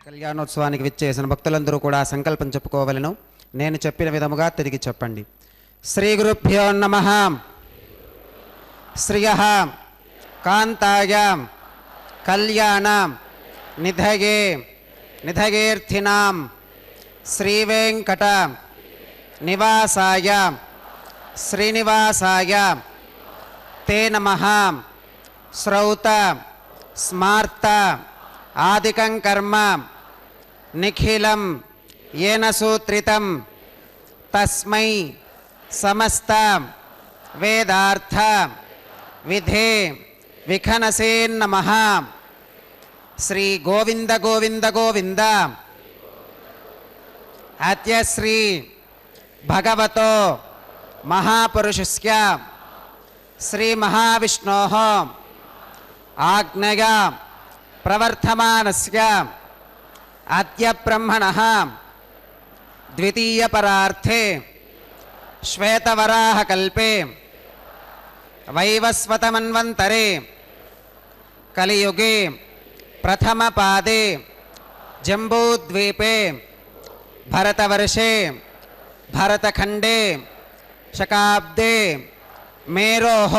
కళ్యాణోత్సవానికి విచ్చేసిన భక్తులందరూ కూడా సంకల్పం చెప్పుకోవలను. నేను చెప్పిన విధముగా తిరిగి చెప్పండి. శ్రీ గురుభ్యో నమః. శ్రియః కాంతాయ కళ్యాణ నిధయే నిధయేర్థినాం శ్రీవేంకట నివాసాయ శ్రీనివాసాయ తే నమః. శ్రౌత స్మార్త ఆదికం కర్మ నిఖిలం येन सूत्रितं तस्मै समस्त वेदार्थ विधे विखनसे नमः. श्री गोविंद गोविंद गोविंद. अद्य श्री भगवतो महापुरुषस्य श्री महाविष्णोः आज्ञया प्रवर्तमानस्य अद्य ब्रह्मणः द्वितीय परार्थे श्वेतवराह कल्पे वैवस्वतमन्वन्तरे कलियुगे प्रथम पादे जम्बूद्वीपे भरतवर्षे भरतखंडे शकाब्दे मेरोः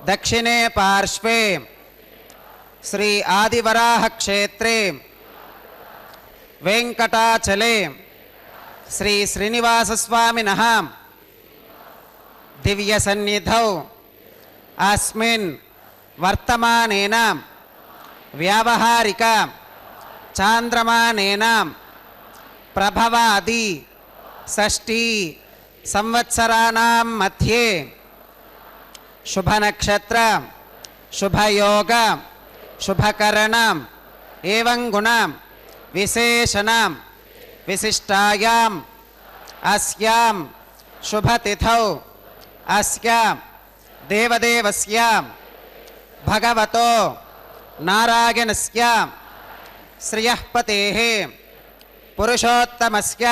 दक्षिणे पार्श्वे श्री आदिवराह क्षेत्रे वेंकटाचले श्री श्रीनिवास स्वामिनः दिव्य सन्निधौ अस्मिन् वर्तमानेन व्यावहारिक चांद्रमानेन प्रभवादि षष्ठी संवत्सराणां मध्ये शुभ नक्षत्र शुभ योग शुभकरण एवं गुण विशेषण विशिष्टायां अस्यां शुभतिथौ अस्य देवदेवस्य भगवतो नारायणस्य श्रियःपतेः पुरुषोत्तमस्य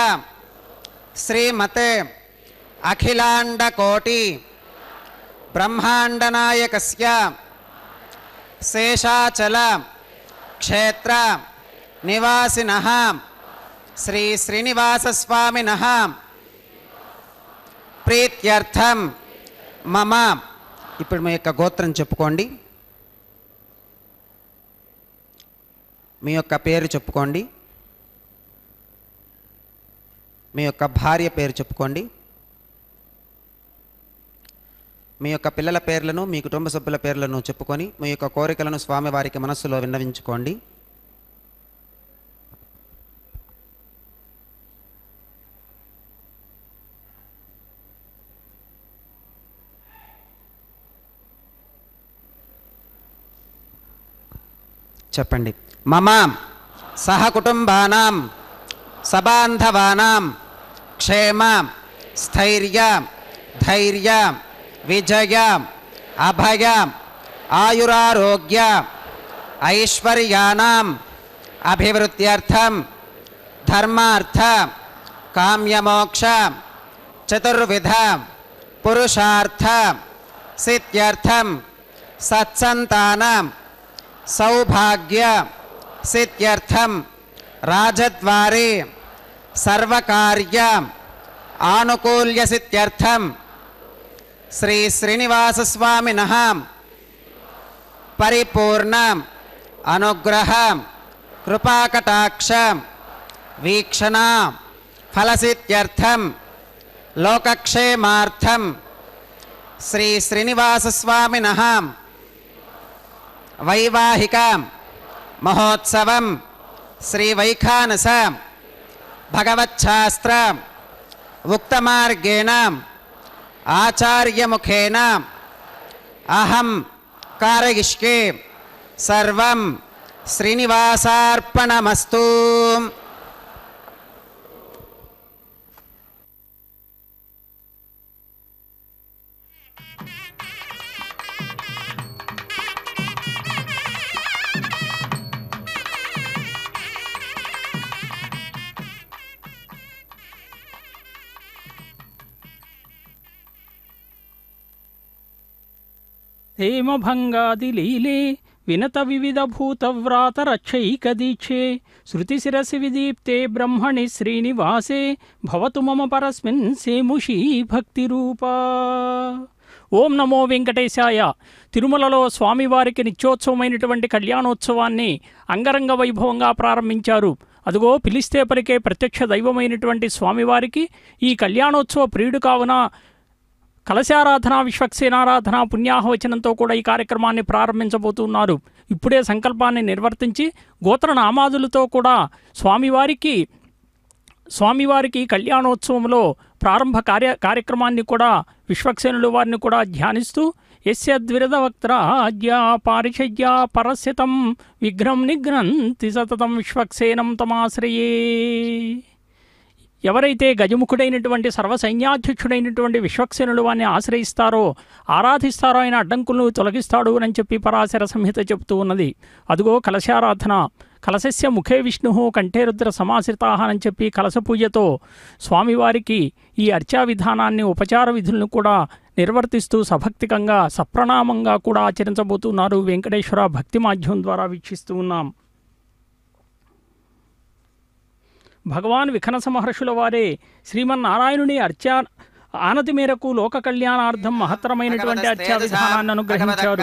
श्रीमते अखिलांडकोटि ब्रह्मांडनायकस्य शेषाचल क्षेत्र निवासिनः श्री श्रीनिवास स्वामिनः प्रीत्यर्थम मम. ఇప్పుడు మీ యొక్క గోత్రం చెప్పుకోండి. మీ యొక్క పేరు చెప్పుకోండి. మీ యొక్క భార్య పేరు చెప్పుకోండి. మీ యొక్క పిల్లల పేర్లను మీ కుటుంబ సభ్యుల పేర్లను చెప్పుకొని మీ యొక్క కోరికలను స్వామివారికి మనస్సులో విన్నవించుకోండి. చెప్పండి. మమ సహ కుటుంబానాం సబాంధవానాం క్షేమ స్థైర్య ధైర్య విజయ అభయ ఆయురారోగ్య ఐశ్వర్యానాం అభివృద్ధ్యర్థం ధర్మార్థ కామ్యమోక్ష చతుర్విధ పురుషార్థ సిద్ధ్యర్థం సత్సంతానం सौभाग्य सिद्ध्यर्थम राजद्वारे सर्वकार्य आनुकूल्य सिद्ध्यर्थम श्री श्रीनिवास स्वामिनः परिपूर्ण अनुग्रह कृपाकटाक्ष वीक्षण फलसिद्ध्यर्थम लोकक्षेमार्थम श्री श्रीनिवास स्वामिनः वैवाहिक महोत्सवं श्री वैखानस भगवच्छास्त्र उक्तमार्गेण आचार्य मुखेन अहं कारयिष्ये सर्वं श्रीनिवासार्पणमस्तु. हेमभङ्गादि लीले विनत विविधभूतव्रात रक्षैकदीक्षे श्रुतिशिरसि विदीप्ते ब्रह्मणि श्रीनिवासे भवतु मम परस्मिन् सेमुषी भक्तिरूपा। ఓం నమో వెంకటేశాయ. తిరుమలలో స్వామివారికి నిత్యోత్సవమైనటువంటి కళ్యాణోత్సవాన్ని అంగరంగ వైభవంగా ప్రారంభించారు. అదిగో పిలిస్తే పలికే ప్రత్యక్ష దైవమైనటువంటి స్వామివారికి ఈ కళ్యాణోత్సవ ప్రియుడు కావున కలశారాధన, విశ్వక్సేనారాధన, పుణ్యాహవచనంతో కూడా ఈ కార్యక్రమాన్ని ప్రారంభించబోతున్నారు. ఇప్పుడే సంకల్పాన్ని నిర్వర్తించి గోత్రనామాదులతో కూడా స్వామివారికి కళ్యాణోత్సవంలో ప్రారంభ కార్యక్రమాన్ని కూడా విశ్వక్సేనులు వారిని కూడా ధ్యానిస్తూ యస్య ద్విరదవక్త్రాజ్య పారిషజ్య పరస్యతం విఘ్నం నిఘ్నంతి సతతం విశ్వక్సేనం తమాశ్రయే. ఎవరైతే గజముఖుడైనటువంటి సర్వసైన్యాధ్యక్షుడైనటువంటి విశ్వక్సేనులు వారిని ఆశ్రయిస్తారో, ఆరాధిస్తారో ఆయన అడ్డంకులను తొలగిస్తాడు అని చెప్పి పరాశర సంహిత చెబుతూ ఉన్నది. అదిగో కలశారాధన. కలశస్య ముఖే విష్ణు కంఠే రుద్ర సమాశ్రితాహ అని చెప్పి కలశ పూజతో స్వామివారికి ఈ అర్చా విధానాన్ని, ఉపచార విధులను కూడా నిర్వర్తిస్తూ సభక్తికంగా సప్రణామంగా కూడా ఆచరించబోతున్నారు. వెంకటేశ్వర భక్తి మాధ్యమం ద్వారా వీక్షిస్తూ ఉన్నాం. భగవాన్ విఖనస మహర్షుల వారే శ్రీమన్నారాయణుని ఆనతి మేరకు లోక కళ్యాణార్థం మహత్తరమైనటువంటి అర్చా విధానాన్ని అనుగ్రహించారు.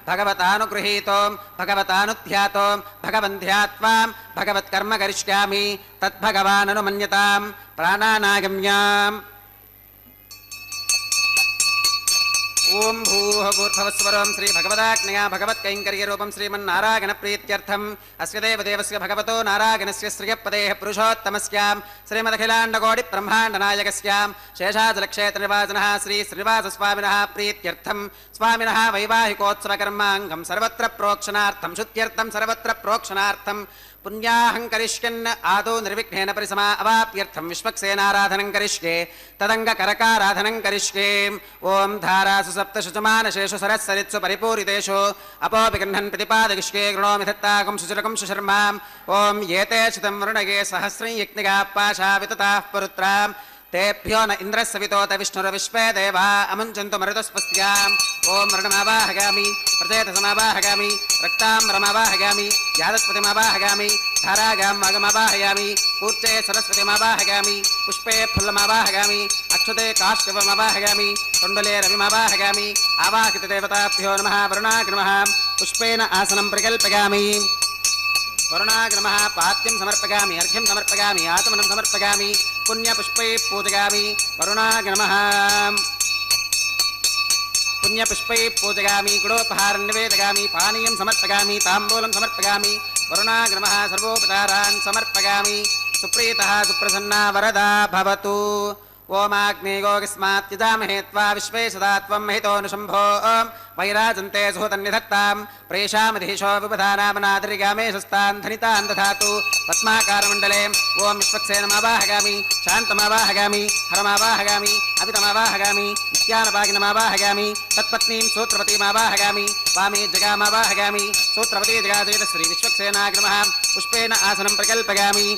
భగవతానుగృహీతో భగవతానుధ్యాతో భగవంధ్యాత్వాం భగవత్కర్మ కరిష్యామి తద్భగవాననుమన్యతాం ప్రాణానాగమ్యాం. ఓం భూర్భువస్వరం శ్రీ భగవదాజ్ఞయా భగవత్కైంకర్యరూపం శ్రీమన్నారాయణ ప్రీత్యర్థం అస్య దేవదేవస్య భగవతో నారాయణస్య శ్రియపదేః పురుషోత్తమస్యాం శ్రీమదఖిలాండకోటి బ్రహ్మాండనాయకస్యాం శేషాచలక్షేత్రనివాసనః శ్రీ శ్రీనివాసస్వామినः ప్రీత్యర్థం స్వామినः వైవాహికోత్సవకర్మాంగం సర్వత్ర ప్రోక్షణార్థం శుద్ధ్యర్థం సర్వత్ర ప్రోక్షణార్థం పుణ్యాహం కరిష్యన్ ఆదో నిర్విఘ్నేన పరిసమా అవాప్యర్థం విశ్వక్సేనారాధనం కరిష్యే తదంగకరకారాధనం కరిష్యే. ఓం ధారాసు సప్తశుచమానశేషు సరస్సరిత్సు పరిపూరితేషు అపోపి గృహన్ ప్రతిపాదయిష్యే గృణోమి దత్తాకం సుచరకం సుశర్మాం. ఓం ఏతే శతం వరుణగే సహస్రం యజ్ఞగా పాశా వితతాః పురుత్రాం तेभ्यो न इंद्रः सवितोत विष्णुर्विश्वे देवा अमुञ्चन्तु मरुतस्पस्त्याम्. ओम मरणमावाहगामि प्रचेतसमावाहगामि रक्ताम्बरमावाहगामि यादस्पतिमावाहगामि धारागां वागमावाहयामि पूर्चे सरस्वतीमावाहगामि पुष्पे फुल्लमावाहगामि अक्षते काष्ठवमावाहगामि कुण्डले रविमावाहगामि. आवाहितदेवताभ्यो नमः. वरुणाग्नमः. पुष्पेन आसनं प्रकल्पयामि. वरुणाग्नमः. पाद्यं समर्पयामि, अर्घ्यं समर्पयामि, आचमनं समर्पयामि, पुण्यपुष्पै पूजयामि. वरुणाग्नमः. पुण्यपुष्पै पूजयामि, गुडोपहारं निवेदयामि, पानीयं समर्पयामि, ताम्बूलं समर्पयामि. वरुणाग्नमः. सर्वोपचारान् समर्पयामि. सुप्रीतः सुप्रसन्ना वरदा भवतु. ओमाग्नेयोगिस्मात् यजामहे त्वा विश्वे सदा त्वं महितोऽनुशम्भो वैराजन्ते सुहृतन्निधत्तां प्रेषामधीशो विबधानामनादरिगामे शस्तान् धनितान् दधातु. पद्माकारमण्डले ओं विश्वक्सेनमावाहगामि, शान्तमावाहगामि, हरमावाहगामि, अभितमावाहगामि, नित्यानपागिनमावाहगामि, तत्पत्नीं सूत्रवतीमावाहगामि, वामे जगामावाहगामि, सूत्रवती जगादेत श्री विश्वक्सेनाग्नमः. पुष्पेन आसनं प्रकल्पयामि.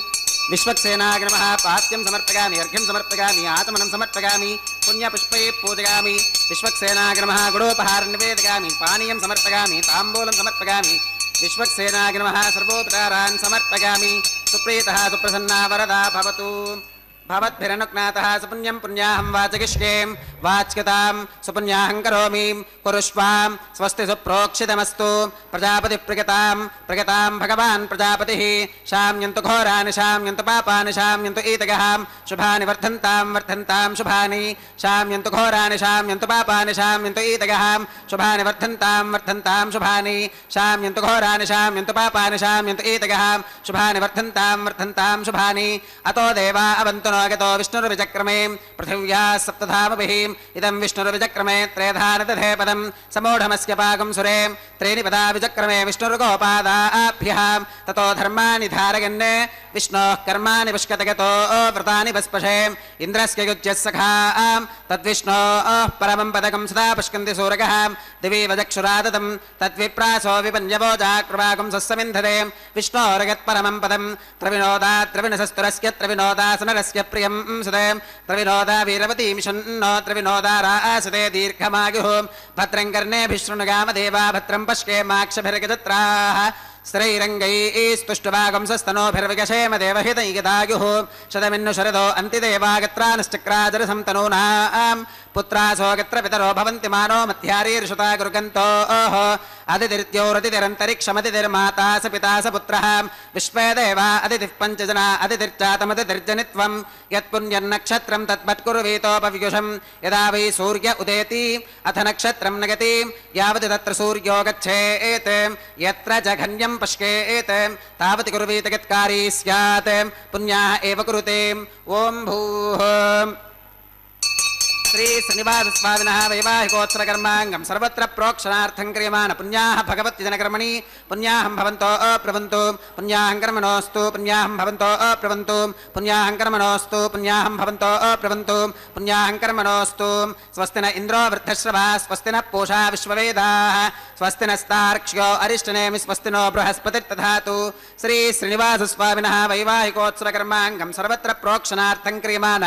विश्वक्सेनाग्नमः. पाद्यं समर्पयामि, अर्घ्यं समर्पयामि, आचमनं समर्पयामि, पुण्यपुष्पै पूजयामि. विश्वक्सेनाग्नमः. गुडोपहारं निवेदयामि, पानीयं समर्पयामि, ताम्बूलं समर्पयामि. विश्वक्सेनाग्नमः. सर्वोपचारान् समर्पयामि. सुप्रीतः सुप्रसन्ना वरदा भवतु. भवद्भिरनुज्ञातः सुपुण्यं पुण्याहं वाचयिष्ये. वाच्यतां सुपुण्याहं करोमि. कुरुष्वां स्वस्ति सुप्रोक्षितमस्तु. प्रजापतिप्रियतां प्रगतां भगवान् प्रजापतिः. शाम्यन्तु घोराणि शाम्यन्तु पापानि शाम्यन्तु ईतगः. शुभानि वर्धन्तां वर्धन्तां शुभानि. शाम्यन्तु घोराणि शाम्यन्तु पापानि शाम्यन्तु ईतगः. शुभानि वर्धन्तां वर्धन्तां शुभानि. शाम्यन्तु घोराणि शाम्यन्तु पापानि शाम्यन्तु ईतगः. शुभानि वर्धन्तां वर्धन्तां शुभानि. अतो देवा अवन्तु गतो विष्णुर्विचक्रमे पृथिव्याः सप्तधामभिः. इदं विष्णुर्विचक्रमे त्रेधान दधे पदं समूढमस्य पाकं सुरे. त्रीणि पदा विचक्रमे विष्णुर्गोपादाभ्यः. ततो धर्माणि धारयन् विष्णोः कर्माणि पुष्कतगतो व्रतानि पस्पशे. इन्द्रस्य युज्यः सखां तद्विष्णोः परमं पदकं सदा पुष्कन्ति सूरगः. दिवि वचक्षुरादतं तद्विप्रासो विपन्यवो जाकृवाकं सस्समिन्धते. विष्णोरगत्परमं पदं त्रविनोदा त्रविणसस्तुरस्य त्रविनोदासनरस्य प्रियं सुते त्रविनोदा वीरवतीं शन्नो त्रविनोदारासते दीर्घमायुः भद्रं कर्णेभिशृणुगामदेवा भद्रं पश्येमाक्षभिर्गजत्राः स्त्रैरङ्गैस्तुष्टुवागंसस्तनोभिर्विगशेम देवहितैगदायुः शतमिन्नु शरदो अन्तिदेवागत्रानश्चक्राजरसं तनूनां पुत्रासो गत्र पितरो भवन्ति मानो मध्यारीर्षुता गुरुगन्तोः अदितिर्द्योरतितिरन्तरिक्षमतिर्माता स पिता स पुत्रः विश्वे देवा अदितिः पञ्चजना अदितिर्चातमदितिर्जनित्वं यत्पुण्यन्नक्षत्रं तद्वत्कुर्वीतोपव्युषं यदा वै सूर्य उदेति अथ नक्षत्रं नगति यावत् तत्र सूर्यो गच्छेत् यत्र जघन्यं पश्येत् तावत् कुर्वीत यत्कारी स्यात् पुण्याः एव कुरुते ॐ भूः श्री श्रीनिवासस्वामिनः वैवाहिकोत्सवकर्माङ्गं सर्वत्र प्रोक्षणार्थं क्रियमाण पुण्याः भगवत्यजनकर्मणि पुण्याहं भवन्तो अप्रवन्तु पुण्याहं कर्मणोऽस्तु पुण्याहं भवन्तो अप्रवन्तु पुण्याहं कर्मणोऽस्तु पुण्याहं भवन्तो अप्रवन्तु पुण्याहं कर्मणोऽस्तु स्वस्ति न इन्द्रो वृद्धश्रवा स्वस्ति न पूषा विश्ववेदाः स्वस्ति नस्तार्क्ष्यो अरिष्टनेमि स्वस्ति नो बृहस्पतिर्दधातु श्री श्रीनिवासस्वामिनः वैवाहिकोत्सवकर्माङ्गं सर्वत्र प्रोक्षणार्थं क्रियमाण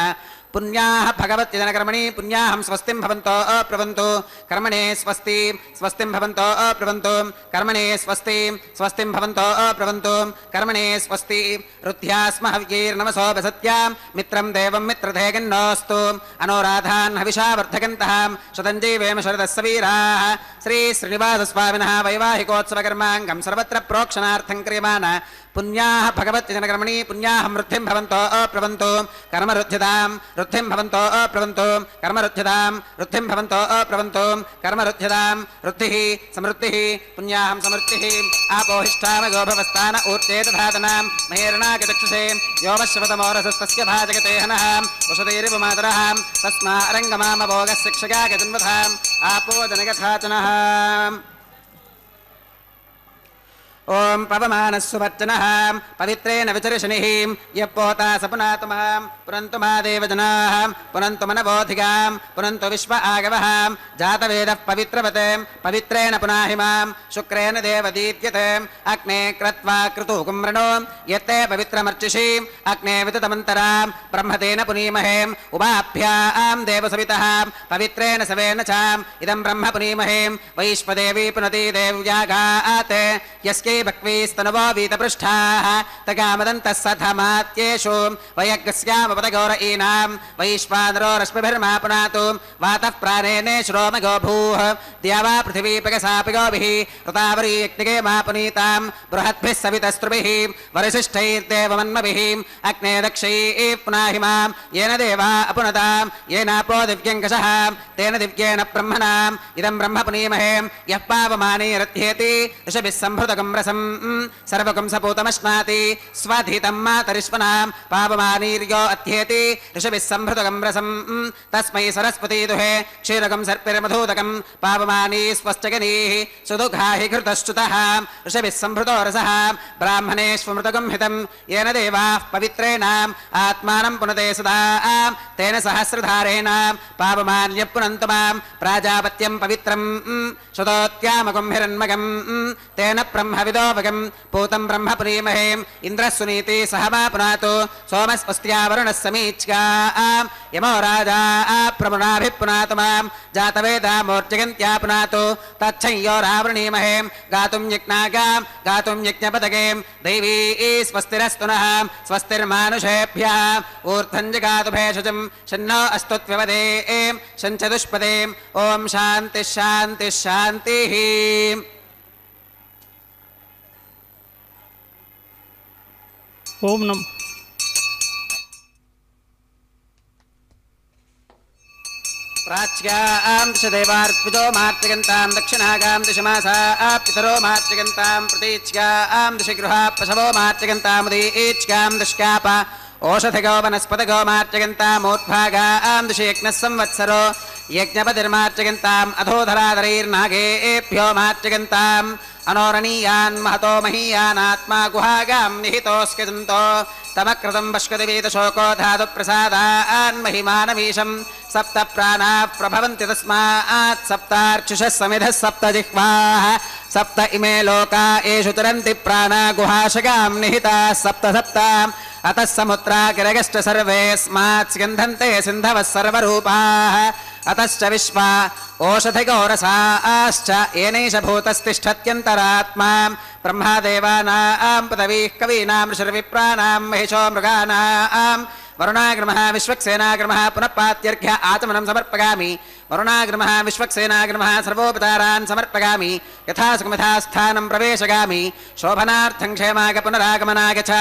पुण्याः भगवत्यजनकर्मणि पुण्याहं स्वस्तिं भवन्तो अप्रवन्तु कर्मणे स्वस्ति स्वस्तिं भवन्तो अप्रवन्तु कर्मणे स्वस्ति स्वस्तिं भवन्तो अप्रवन्तु कर्मणे स्वस्ति रुद्ध्यास्म हव्यैर्नमसो वसत्यां मित्रं देवं मित्रधेगन्नोऽस्तु अनोराधान् हविषा वर्धकन्तः शतञ्जीवेम शरदस्य वीराः श्री श्रीनिवासस्वामिनः वैवाहिकोत्सवकर्माङ्गं सर्वत्र प्रोक्षणार्थं क्रियमाण पुण्याः भगवत्यजनकर्मणि पुण्याहं वृद्धिं भवन्तो अप्रवन्तु कर्मरुध्यतां वृद्धिं भवन्तो अप्रवन्तु कर्मरुध्यतां वृद्धिं भवन्तो अप्रवन्तु कर्मरुध्यतां वृद्धिः समृद्धिः पुण्याहं समृद्धिः आपोहिष्ठामगो भवस्थान ऊर्जे दधातनां महेर्णागचक्षुषे योमश्रवतमोरसस्तस्य भाजगते हनः वसुधैरिव मातरः तस्मा अरङ्गमामभोगः शिक्षका गजन्वथाम् आपो जनगथाचनः ओम पवमानस्सुवर्चनः पवित्रेण विचर्षणिः यप्पोता सपुनातुमः पुनन्तु महादेवजनाः पुनन्तु मनबोधिकां पुनन्तु विश्व आगवः जातवेदः पवित्रवत् पवित्रेण पुनाहिमां शुक्रेण देवदीत्यते अग्ने क्रत्वा क्रतुकुम्रणो यत्ते पवित्रमर्चिषि अग्ने विततमन्तरां ब्रह्मतेन पुनीमहे उभाभ्यां देवसवितः पवित्रेण सवेन चाम् इदं ब्रह्म पुनीमहे वैश्वदेवी पुनति देव्यागात् यस्यै भक्वीस्तनवो वीतपृष्ठाः तगामदन्तः सधमात्येषु वयग्स्यामपदगौरईनां वैश्वानरो रश्मिभिर्मा पुनातु वातः प्राणेने श्रोमगो भूः द्यावा पृथिवीपगसापिगोभिः ऋतावरी यज्ञगे मा पुनीतां बृहद्भिः सवितस्त्रुभिः वरिशिष्ठैर्देवमन्मभिः अग्ने दक्षैः पुनाहिमां येन देवा अपुनतां येनापो दिव्यङ्कषः तेन दिव्येन ब्रह्मणाम् इदं ब्रह्म पुनीमहे यः पावमाने रथ्येति ऋषभिः सम्भृतकं रसं सर्वकं सपूतमश्नाति स्वधितं मातरिष्वनां पावमानीर्यो अध्येति ऋषभिः सम्भृतकं रसं तस्मै सरस्वती दुहे क्षीरकं सर्पिर्मधूतकं पावमानी स्वश्चगनीः सुदुघाहि घृतश्च्युतः ऋषभिः सम्भृतो रसः ब्राह्मणेष्वमृतकं हितं येन देवाः पवित्रेण आत्मानं पुनते सदा तेन सहस्रधारेण पावमान्य पुनन्तु मां प्राजापत्यं पवित्रं शुतोत्यामकं हिरण्मकं तेन ब्रह्मविदोऽवगं पूतं ब्रह्म पुनीमहे इन्द्रः सुनीति सह मा पुनातु सोमस्वस्त्या वरुणः समीच्या यमो राजा प्रमुनाभिः पुनातु मां जातवेदामोर्जगन्त्या पुनातु तच्छंयो रावृणीमहे गातुं यज्ञागां गातुं यज्ञपदगे दैवी स्वस्तिरस्तु नः स्वस्तिर्मानुषेभ्यः ऊर्ध्वं जगातु भेषजं शन्नो अस्तु त्ववदे शञ्चतुष्पदे ॐ शान्तिः शान्तिः शान्तिः ओम नम प्राच्यां दिशदेवार्पितो मार्जगन्तां दक्षिणागां दिशमासा पितरो मार्जगन्तां प्रतीच्यां दिशगृहा पशवो मार्जगन्तामुदीच्यां दुष्काप ओषधिगो वनस्पतिगो मार्जगन्तामूर्ध्वागां दिशि यज्ञः संवत्सरो यज्ञपतिर्मार्जगन्ताम् अधोधराधरैर्नागेभ्यो मार्जगन्ताम् अनोरणीयान् महतो महीयानात्मा गुहागां निहितोऽस्कजन्तो तमकृतं पश्कतिवीतशोको धातुप्रसादान् महिमानमीशं सप्त प्राणाः प्रभवन्ति तस्मात् सप्तार्चुषः समिधः सप्त जिह्वाः सप्त इमे लोका एषु तरन्ति प्राणा गुहाशगां निहिताः सप्त सप्त अतः समुद्रा गिरगश्च सर्वेऽस्मात् स्यन्धन्ते सिन्धवः सर्वरूपाः अतश्च विश्वा ओषधिगोरसाश्च येनैष भूतस्तिष्ठत्यन्तरात्मा ब्रह्मादेवानां पदवीः कवीनां ऋषिर्विप्राणां महिषो मृगाणां वरुणाग्रमः विश्वक्सेनाग्रमः पुनः पात्यर्घ्य आचमनं समर्पयामि वरुणाग्रमः विश्वक्सेनाग्रमः सर्वोपचारान् समर्पयामि यथा सुखमिथा स्थानं प्रवेशयामि शोभनार्थं क्षेमाग पुनरागमनाय च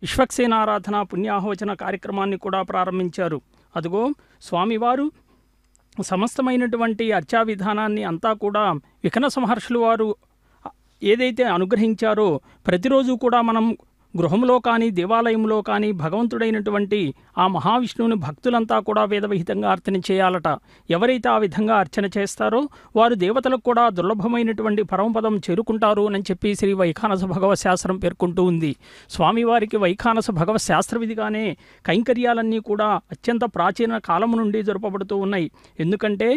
విశ్వక్సేనారాధన పుణ్యాహోచన కార్యక్రమాన్ని కూడా ప్రారంభించారు. అదుగో స్వామివారు సమస్తమైనటువంటి అర్చా విధానాన్ని అంతా కూడా వికనస మహర్షులు వారు ఏదైతే అనుగ్రహించారో ప్రతిరోజు కూడా మనం గృహంలో కానీ దేవాలయంలో కానీ భగవంతుడైనటువంటి ఆ మహావిష్ణువుని భక్తులంతా కూడా వేదవిహితంగా అర్చన చేయాలట. ఎవరైతే ఆ విధంగా అర్చన చేస్తారో వారు దేవతలకు కూడా దుర్లభమైనటువంటి పరమపదం చేరుకుంటారు అని చెప్పి శ్రీ వైఖానస భగవత్ శాస్త్రం పేర్కొంటూ ఉంది. స్వామివారికి వైఖానస భగవత్ శాస్త్రవిధిగానే కైంకర్యాలన్నీ కూడా అత్యంత ప్రాచీన కాలం నుండి జరపబడుతూ ఉన్నాయి. ఎందుకంటే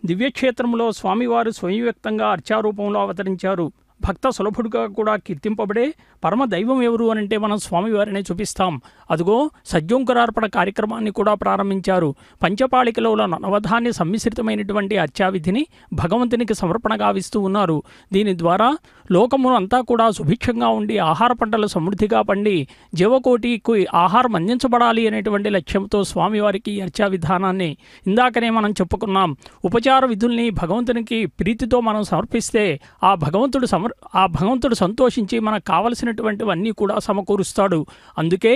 దివ్యక్షేత్రంలో స్వామివారు స్వయం వ్యక్తంగా అర్చారూపంలో అవతరించారు. భక్త సులభుడుగా కూడా కీర్తింపబడే పరమ దైవం ఎవరు అనంటే మనం స్వామివారినే చూపిస్తాం. అదుగో సజ్జోంకరార్పణ కార్యక్రమాన్ని కూడా ప్రారంభించారు. పంచపాళికలో నవధాన్య సమ్మిశ్రితమైనటువంటి అర్చావిధిని భగవంతునికి సమర్పణ గావిస్తూ ఉన్నారు. దీని ద్వారా లోకము అంతా కూడా సుభిక్షంగా ఉండి ఆహార పంటలు సమృద్ధిగా పండి జీవకోటికి ఆహారం అందించబడాలి అనేటువంటి లక్ష్యంతో స్వామివారికి అర్చా విధానాన్ని ఇందాకనే మనం చెప్పుకున్నాం. ఉపచార విధుల్ని భగవంతునికి ప్రీతితో మనం సమర్పిస్తే ఆ భగవంతుడు సంతోషించి మనకు కావలసినటువంటివన్నీ కూడా సమకూరుస్తాడు. అందుకే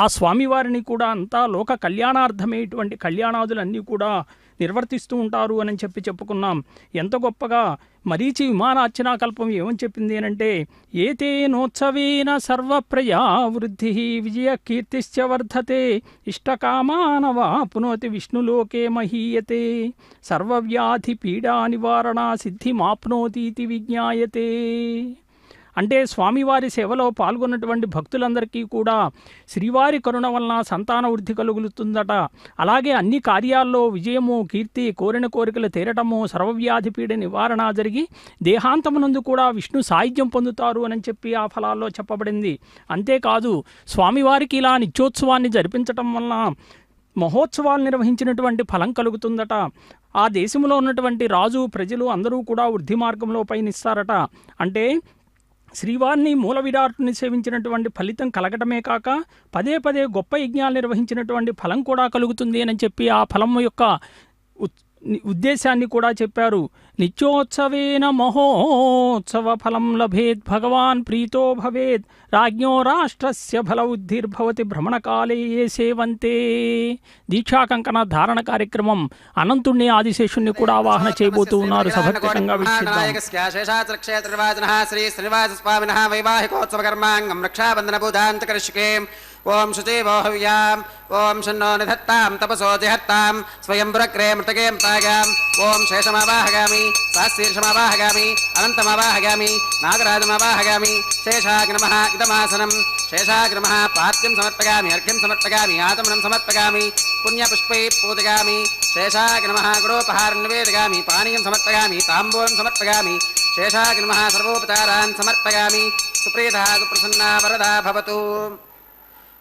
ఆ స్వామివారిని కూడా అంతా లోక కళ్యాణార్థమయ్యేటువంటి కళ్యాణాదులన్నీ కూడా నిర్వర్తిస్తూ ఉంటారు అని చెప్పుకున్నాం. ఎంత గొప్పగా మరీచి విమానార్చనాకల్పం ఏమని చెప్పింది అనంటే ఏతేనోత్సవేన సర్వప్రయావృద్ధి విజయ కీర్తిశ్చ వర్ధతే ఇష్టకామానవా పునోతి విష్ణులోకే మహీయతే సర్వవ్యాధి పీడా నివారణ సిద్ధిమాప్నోతీతి విజ్ఞాయతే. అంటే స్వామివారి సేవలో పాల్గొన్నటువంటి భక్తులందరికీ కూడా శ్రీవారి కరుణ వలన సంతాన వృద్ధి కలుగుతుందట. అలాగే అన్ని కార్యాల్లో విజయము, కీర్తి, కోరిన కోరికలు తీరటము, సర్వవ్యాధి పీడ నివారణ జరిగి దేహాంతమునందు కూడా విష్ణు సాయుధ్యం పొందుతారు అని చెప్పి ఆ ఫలాల్లో చెప్పబడింది. అంతేకాదు స్వామివారికి ఇలా నిత్యోత్సవాన్ని జరిపించటం వలన మహోత్సవాలు నిర్వహించినటువంటి ఫలం కలుగుతుందట. ఆ దేశంలో ఉన్నటువంటి రాజు, ప్రజలు అందరూ కూడా వృద్ధి మార్గంలో పయనిస్తారట. అంటే శ్రీవారిని మూల విరాటుని సేవించినటువంటి ఫలితం కలగటమే కాక పదే పదే గొప్ప యజ్ఞాలు నిర్వహించినటువంటి ఫలం కూడా కలుగుతుంది అని చెప్పి ఆ ఫలం యొక్క ఉద్దేశాన్ని కూడా చెప్పారు. నిత్యోత్సవేన మహోత్సవ ఫలం లభేత్ భగవాన్ ప్రీతో భవేత్ రాజ్ఞో రాష్ట్రస్య ఫల ఉద్ధిర్భవతి భ్రమణకాలే ఏ సేవంతే. దీక్షాకంకణ ధారణ కార్యక్రమం అనంతుణ్ణి ఆదిశేషుణ్ణి కూడా ఆవాహన చేయబోతూ ఉన్నారు. సభక్తంగా ఓం శుచివో హవ్యాం ఓం షన్నో నిధత్తాం తపసో జిహత్తాం స్వయం పురక్రే మృతకేం పాగాం ఓం శేషమావాహగామి సహస్రీర్షమావాహగామి అనంతమావాహగామి నాగరాజమావాహగామి శేషాగ్నమః ఇదమాసనం శేషాగ్నమః పాద్యం సమర్పయామి అర్ఘ్యం సమర్పయామి ఆచమనం సమర్పయామి పుణ్యపుష్పై పూజయామి శేషాగ్నమః గుడోపహారం నివేదయామి పానీయం సమర్పయామి తాంబూలం సమర్పయామి శేషాగ్నమః సర్వోపచారాన్ సమర్పయామి సుప్రీతా సుప్రసన్నా వరదా భవతు.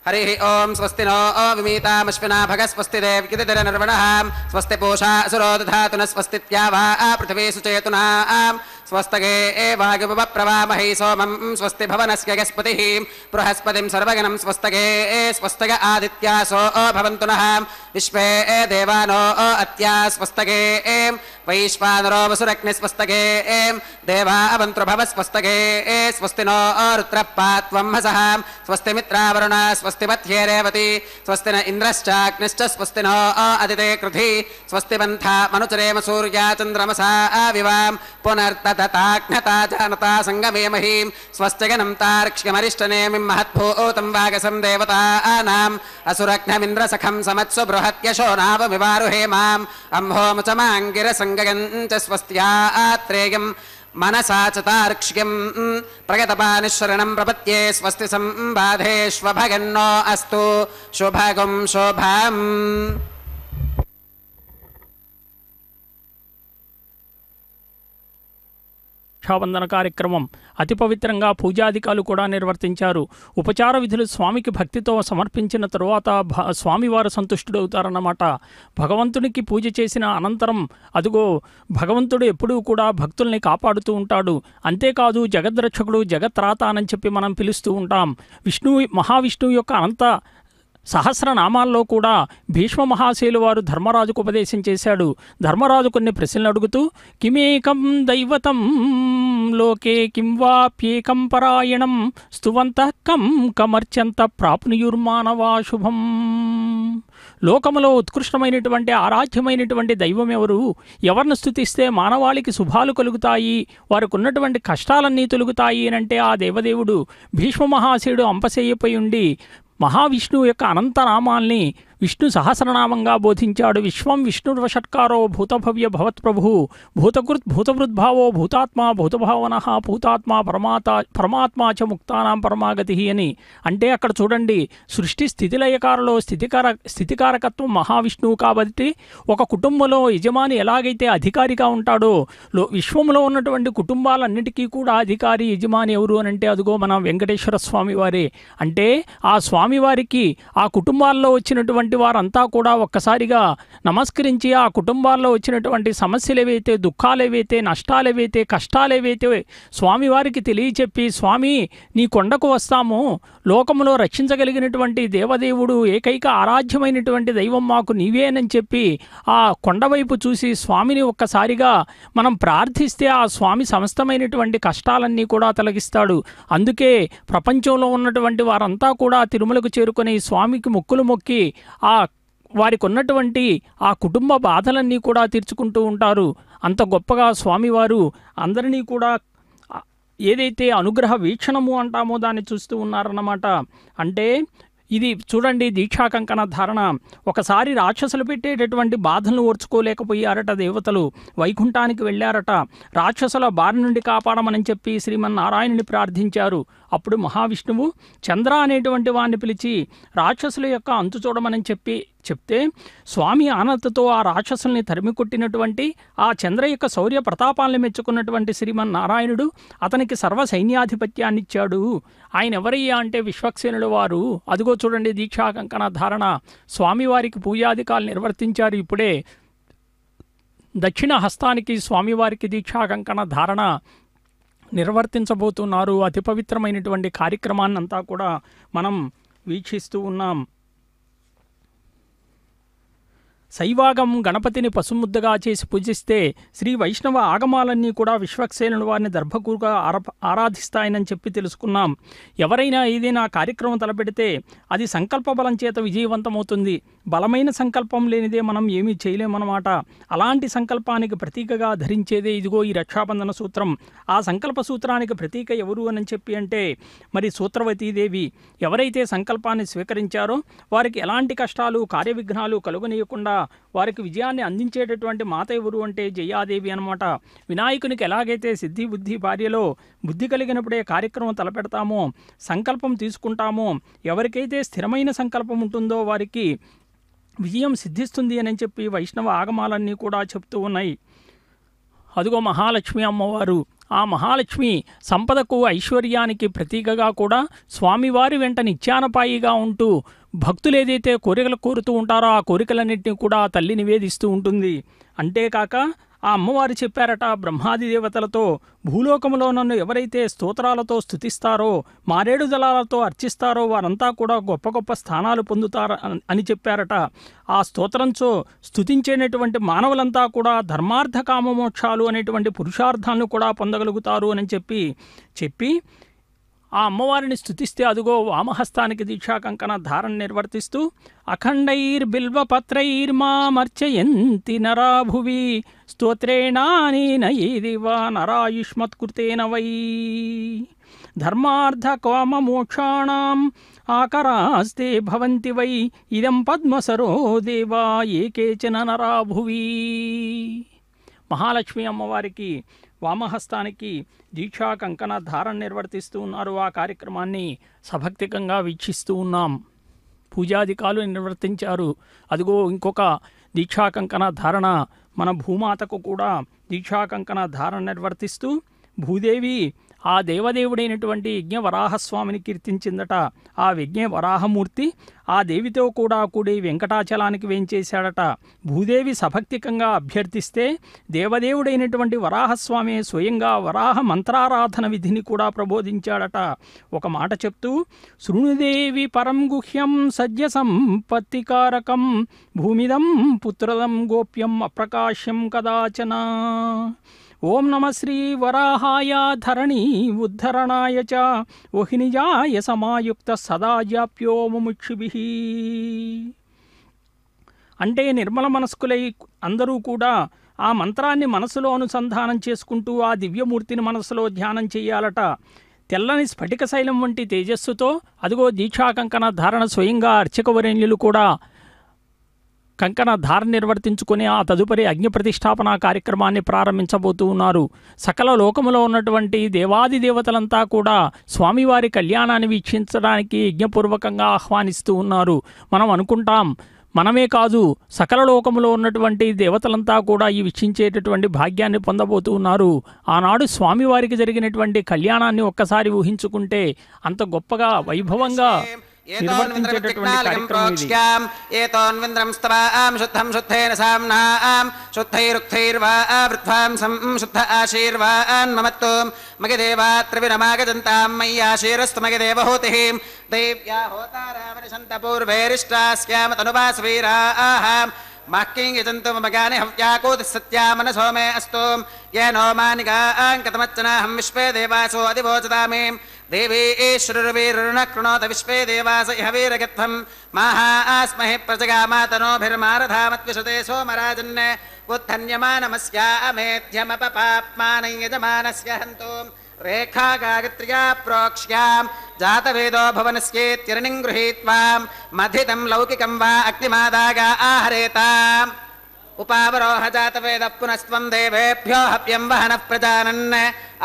हरि ओं स्वस्ति नो विमीतामश्विना भगः स्वस्ति देवकितिरनिर्वणः स्वस्ति पूषा असुरो दधातु न स्वस्ति त्यावा पृथिवी सुचेतुना स्वस्तगे वायुप्रवामहि सोमं स्वस्ति भवनस्य गस्पतिः बृहस्पतिं सर्वगणं स्वस्तगे स्वस्तग आदित्यासो भवन्तु नः विश्वे देवानो अत्या स्वस्तगे वैश्वानरो वसुरग्नि स्वस्तगे देवा अवन्तु भवस्वस्तगे स्वस्ति नो रुद्रः पात्वं हसः स्वस्ति मित्रावरुणा स्वस्ति मध्ये रेवती स्वस्ति न इंद्रश्चाग्निश्च स्वस्ति नो अदिते कृधि स्वस्ति बन्था मनुचरेम सूर्या चन्द्रमसा विवां पुनर्तताग्नता जानता संगमे महीं स्वस्ति गणं तार्क्ष्यमरिष्टनेमिं महद्भूतं वागसं देवतानाम् असुरघ्नमिन्द्रसखं समत्सु बृहत्यशो नावमिवारुहे माम् अम्होमुचमाङ्गिरसङ्गयं च स्वस्त्यात्रेयम् మనసా చతార్క్ష్యం ప్రగతపానిశరణం ప్రపత్యే స్వస్తి సంబాధేష్వభగన్నో అస్తు శుభగం శుభం. రక్షాబంధన కార్యక్రమం అతి పవిత్రంగా పూజాధికాలు కూడా నిర్వర్తించారు. ఉపచార విధులు స్వామికి భక్తితో సమర్పించిన తరువాత స్వామివారు సంతుష్టుడవుతారన్నమాట. భగవంతునికి పూజ చేసిన అనంతరం అదుగో భగవంతుడు ఎప్పుడూ కూడా భక్తుల్ని కాపాడుతూ ఉంటాడు. అంతేకాదు జగద్రక్షకుడు జగత్రాత అని చెప్పి మనం పిలుస్తూ ఉంటాం. మహావిష్ణువు యొక్క అనంత సహస్రనామాల్లో కూడా భీష్మ మహాశయులు వారు ధర్మరాజుకు ఉపదేశం చేశాడు. ధర్మరాజు కొన్ని ప్రశ్నలు అడుగుతూ కిమేకం దైవతం లోకే కిం వాప్యేకం పరాయణం స్తువంతః కం కమర్చంత ప్రాప్నుయుర్మానవా శుభం. లోకములో ఉత్కృష్టమైనటువంటి ఆరాధ్యమైనటువంటి దైవం ఎవరు? ఎవరిని స్తుతిస్తే మానవాళికి శుభాలు కలుగుతాయి, వారికి ఉన్నటువంటి కష్టాలన్నీ తొలుగుతాయి అంటే ఆ దేవదేవుడు భీష్మ మహాశయుడు అంపశయ్యపై ఉండి మహావిష్ణువు యొక్క అనంతనామాల్ని విష్ణు సహస్రనామంగా బోధించాడు. విశ్వం విష్ణుర్వషట్కారో భూతభవ్య భవత్ప్రభు భూతకృత్ భూతవృద్భావో భూతాత్మా భూతభావన భూతాత్మా పరమాత్మా చ ముక్తానాం పరమాగతి అని. అంటే అక్కడ చూడండి, సృష్టి స్థితిలయకారలో స్థితికారకత్వం మహావిష్ణువు కాబట్టి ఒక కుటుంబంలో యజమాని ఎలాగైతే అధికారిగా ఉంటాడో విశ్వంలో ఉన్నటువంటి కుటుంబాలన్నిటికీ కూడా అధికారి యజమాని ఎవరు అని అంటే అదిగో మన వెంకటేశ్వర స్వామి వారే. అంటే ఆ స్వామివారికి ఆ కుటుంబాల్లో వచ్చినటువంటి వారంతా కూడా ఒక్కసారిగా నమస్కరించి ఆ కుటుంబాల్లో వచ్చినటువంటి సమస్యలు ఏవైతే, దుఃఖాలు ఏవైతే, నష్టాలు ఏవైతే, కష్టాలు ఏవైతే స్వామివారికి తెలియచెప్పి, స్వామి నీ కొండకు వస్తాము, లోకంలో రక్షించగలిగినటువంటి దేవదేవుడు ఏకైక ఆరాధ్యమైనటువంటి దైవం మాకు నీవేనని చెప్పి ఆ కొండవైపు చూసి స్వామిని ఒక్కసారిగా మనం ప్రార్థిస్తే ఆ స్వామి సమస్తమైనటువంటి కష్టాలన్నీ కూడా తొలగిస్తాడు. అందుకే ప్రపంచంలో ఉన్నటువంటి వారంతా కూడా తిరుమలకు చేరుకుని స్వామికి మొక్కులు మొక్కి ఆ వారికి ఉన్నటువంటి ఆ కుటుంబ బాధలన్నీ కూడా తీర్చుకుంటూ ఉంటారు. అంత గొప్పగా స్వామివారు అందరినీ కూడా ఏదైతే అనుగ్రహ వీక్షణము అంటామో దాన్ని చూస్తూ ఉన్నారన్నమాట. అంటే ఇది చూడండి, దీక్షా కంకణ ధారణ. ఒకసారి రాక్షసులు పెట్టేటటువంటి బాధలను ఓర్చుకోలేకపోయారట దేవతలు, వైకుంఠానికి వెళ్ళారట. రాక్షసుల బారి నుండి కాపాడమని చెప్పి శ్రీమన్నారాయణుని ప్రార్థించారు. అప్పుడు మహావిష్ణువు చంద్ర అనేటువంటి వాడిని పిలిచి రాక్షసుల యొక్క అంతు చూడమని చెప్తే స్వామి ఆనందతో ఆ రాక్షసుల్ని తరిమి కొట్టినటువంటి ఆ చంద్ర యొక్క శౌర్య ప్రతాపాలను మెచ్చుకున్నటువంటి శ్రీమన్నారాయణుడు అతనికి సర్వ సైన్యాధిపత్యాన్ని ఇచ్చాడు. ఆయన ఎవరయ్యా అంటే విశ్వక్సేనుల వారు. అదిగో చూడండి, దీక్షా కంకణ ధారణ స్వామివారికి పూజాధికాలు నిర్వర్తించారు. ఇప్పుడే దక్షిణ హస్తానికి స్వామివారికి దీక్షా కంకణ ధారణ నిర్వర్తించబోతున్నారు. అతి పవిత్రమైనటువంటి కార్యక్రమాన్నంతా కూడా మనం వీక్షిస్తూ ఉన్నాం. శైవాగం గణపతిని పసుముద్దగా చేసి పూజిస్తే శ్రీ వైష్ణవ ఆగమాలన్నీ కూడా విశ్వక్సేనుల వారిని దర్భకూరుగా ఆరాధిస్తాయని చెప్పి తెలుసుకున్నాం. ఎవరైనా ఏదైనా కార్యక్రమం తలపెడితే అది సంకల్ప బలం చేత విజయవంతమవుతుంది. బలమైన సంకల్పం లేనిదే మనం ఏమీ చేయలేమన్నమాట. అలాంటి సంకల్పానికి ప్రతీకగా ధరించేదే ఇదిగో ఈ రక్షాబంధన సూత్రం. ఆ సంకల్ప సూత్రానికి ప్రతీక ఎవరు అని చెప్పి అంటే మరి సూత్రవతీదేవి. ఎవరైతే సంకల్పాన్ని స్వీకరించారో వారికి ఎలాంటి కష్టాలు కార్యవిఘ్నాలు కలుగనీయకుండా వారికి విజయాన్ని అందించేటటువంటి మాత ఎవరు అంటే జయాదేవి అనమాట. వినాయకునికి ఎలాగైతే సిద్ధి బుద్ధి భార్యలో బుద్ధి కలిగినప్పుడే కార్యక్రమం తలపెడతామో, సంకల్పం తీసుకుంటామో, ఎవరికైతే స్థిరమైన సంకల్పం ఉంటుందో వారికి విజయం సిద్ధిస్తుంది అని చెప్పి వైష్ణవ ఆగమాలన్నీ కూడా చెప్తూ ఉన్నాయి. అదిగో మహాలక్ష్మి అమ్మవారు. ఆ మహాలక్ష్మి సంపదకు ఐశ్వర్యానికి ప్రతీకగా కూడా స్వామివారి వెంట నిత్యానపాయిగా ఉంటూ భక్తులు ఏదైతే కోరికలు కోరుతూ ఉంటారో ఆ కోరికలన్నింటినీ కూడా తల్లి నివేదిస్తూ ఉంటుంది. అంతేకాక ఆ అమ్మవారు చెప్పారట బ్రహ్మాది దేవతలతో, భూలోకంలో నన్ను ఎవరైతే స్తోత్రాలతో స్తుతిస్తారో, మారేడు దళాలతో అర్చిస్తారో వారంతా కూడా గొప్ప గొప్ప స్థానాలు పొందుతారు అని చెప్పారట. ఆ స్తోత్రంతో స్తుతించేటటువంటి మానవులంతా కూడా ధర్మార్థ కామమోక్షాలు అనేటువంటి పురుషార్థాలను కూడా పొందగలుగుతారు అని చెప్పి ఆ అమ్మవారిని స్తుతిస్తే అదుగో వామహస్తానికి దీక్షా కంకణ ధారణ నిర్వర్తిస్తూ అఖండైర్బిల్వపత్రైర్మామర్చయంతి నరాభువి స్తోత్రేణానేన ఏదివా నరాయుష్మత్కృతేన వై ధర్మార్థ కామమోక్షాణం ఆకరాస్తే భవంతి వై ఇదం పద్మసరో దేవా ఏకేచన నరాభువి. మహాలక్ష్మి అమ్మవారికి వామహస్తానికి దీక్షా కంకణ ధారణ నిర్వర్తిస్తూ ఉన్నారు. ఆ కార్యక్రమాన్ని సభక్తికంగా వీక్షిస్తూ ఉన్నాం. పూజాధికాలు నిర్వర్తించారు. అదిగో ఇంకొక దీక్షా కంకణ ధారణ మన భూమాతకు కూడా దీక్షా కంకణ ధారణ నిర్వర్తిస్తూ భూదేవి ఆ దేవదేవుడైనటువంటి యజ్ఞవరాహస్వామిని కీర్తించిందట. ఆ యజ్ఞవరాహమూర్తి ఆ దేవితో కూడా కూడి వెంకటాచలానికి వేంచేశాడట. భూదేవి సభక్తికంగా అభ్యర్థిస్తే దేవదేవుడైనటువంటి వరాహస్వామి స్వయంగా వరాహ మంత్రారాధన విధిని కూడా ప్రబోధించాడట. ఒక మాట చెప్తూ, శృణుదేవి పరం గుహ్యం సజ్జ సంపత్తికారకం భూమిదం పుత్రదం గోప్యం అప్రకాశ్యం కదాచన. ఓం నమ శ్రీ వరాహాయ ధరణీ ఉద్ధరణాయ చ ఓహినిజాయ సమాయుక్త సదా జాప్యో ముముక్షుభిః. అంటే నిర్మల మనస్కులై అందరూ కూడా ఆ మంత్రాన్ని మనసులో అనుసంధానం చేసుకుంటూ ఆ దివ్యమూర్తిని మనసులో ధ్యానం చేయాలట. తెల్లని స్ఫటిక శైలం వంటి తేజస్సుతో అదిగో దీక్షా కంకణ ధారణ స్వయంగా అర్చకవరేణ్యులు కూడా కంకణ ధారణ నిర్వర్తించుకుని ఆ తదుపరి అగ్ని ప్రతిష్టాపన కార్యక్రమాన్ని ప్రారంభించబోతూ ఉన్నారు. సకల లోకములో ఉన్నటువంటి దేవాది దేవతలంతా కూడా స్వామివారి కళ్యాణాన్ని వీక్షించడానికి యజ్ఞపూర్వకంగా ఆహ్వానిస్తూ ఉన్నారు. మనం అనుకుంటాం, మనమే కాదు సకల లోకములో ఉన్నటువంటి దేవతలంతా కూడా ఈ వీక్షించేటటువంటి భాగ్యాన్ని పొందబోతూ ఉన్నారు. ఆనాడు స్వామివారికి జరిగినటువంటి కళ్యాణాన్ని ఒక్కసారి ఊహించుకుంటే అంత గొప్పగా వైభవంగా ఏతోన్వింద్రం స్తవాం శుద్ధం శుద్ధేన సామ్నాం శుద్ధైరుక్తైర్వావృత్వాం సంశుద్ధ ఆశీర్వాన్ మమత్తు మగదేవాత్రివిరమాగజంతాం మయ్యాశీరస్తు మగదేవహూతిః దేవ్యా హోతారామనిషంత పూర్వేరిష్టాస్యామ తనువాసవీరాః మహ్కిం యజంతు మగాని హవ్యాకోతి సత్యా మనసో మే అస్తు येनो मानिकाङ्कतमच्चनाहं विश्वे देवासो अधिवोचतामे देवी ईश्वरुर्वीरुर्न कृणोत विश्वे देवास इह वीरगत्वं माहास्महे प्रजगामातनोभिर्मारधामत्विषते सोमराजन् उत्थन्यमानमस्यामेध्यमपपाप्मानं यजमानस्य हन्तु रेखा गायत्र्या प्रोक्ष्यां जातवेदो भवनस्येत्यर्णिं गृहीत्वा मथितं लौकिकं वा अग्निमादागा आहरेताम् उपावरोह जातवेद पुनस्त्वं देवेभ्यो हव्यं वहनः प्रजानन्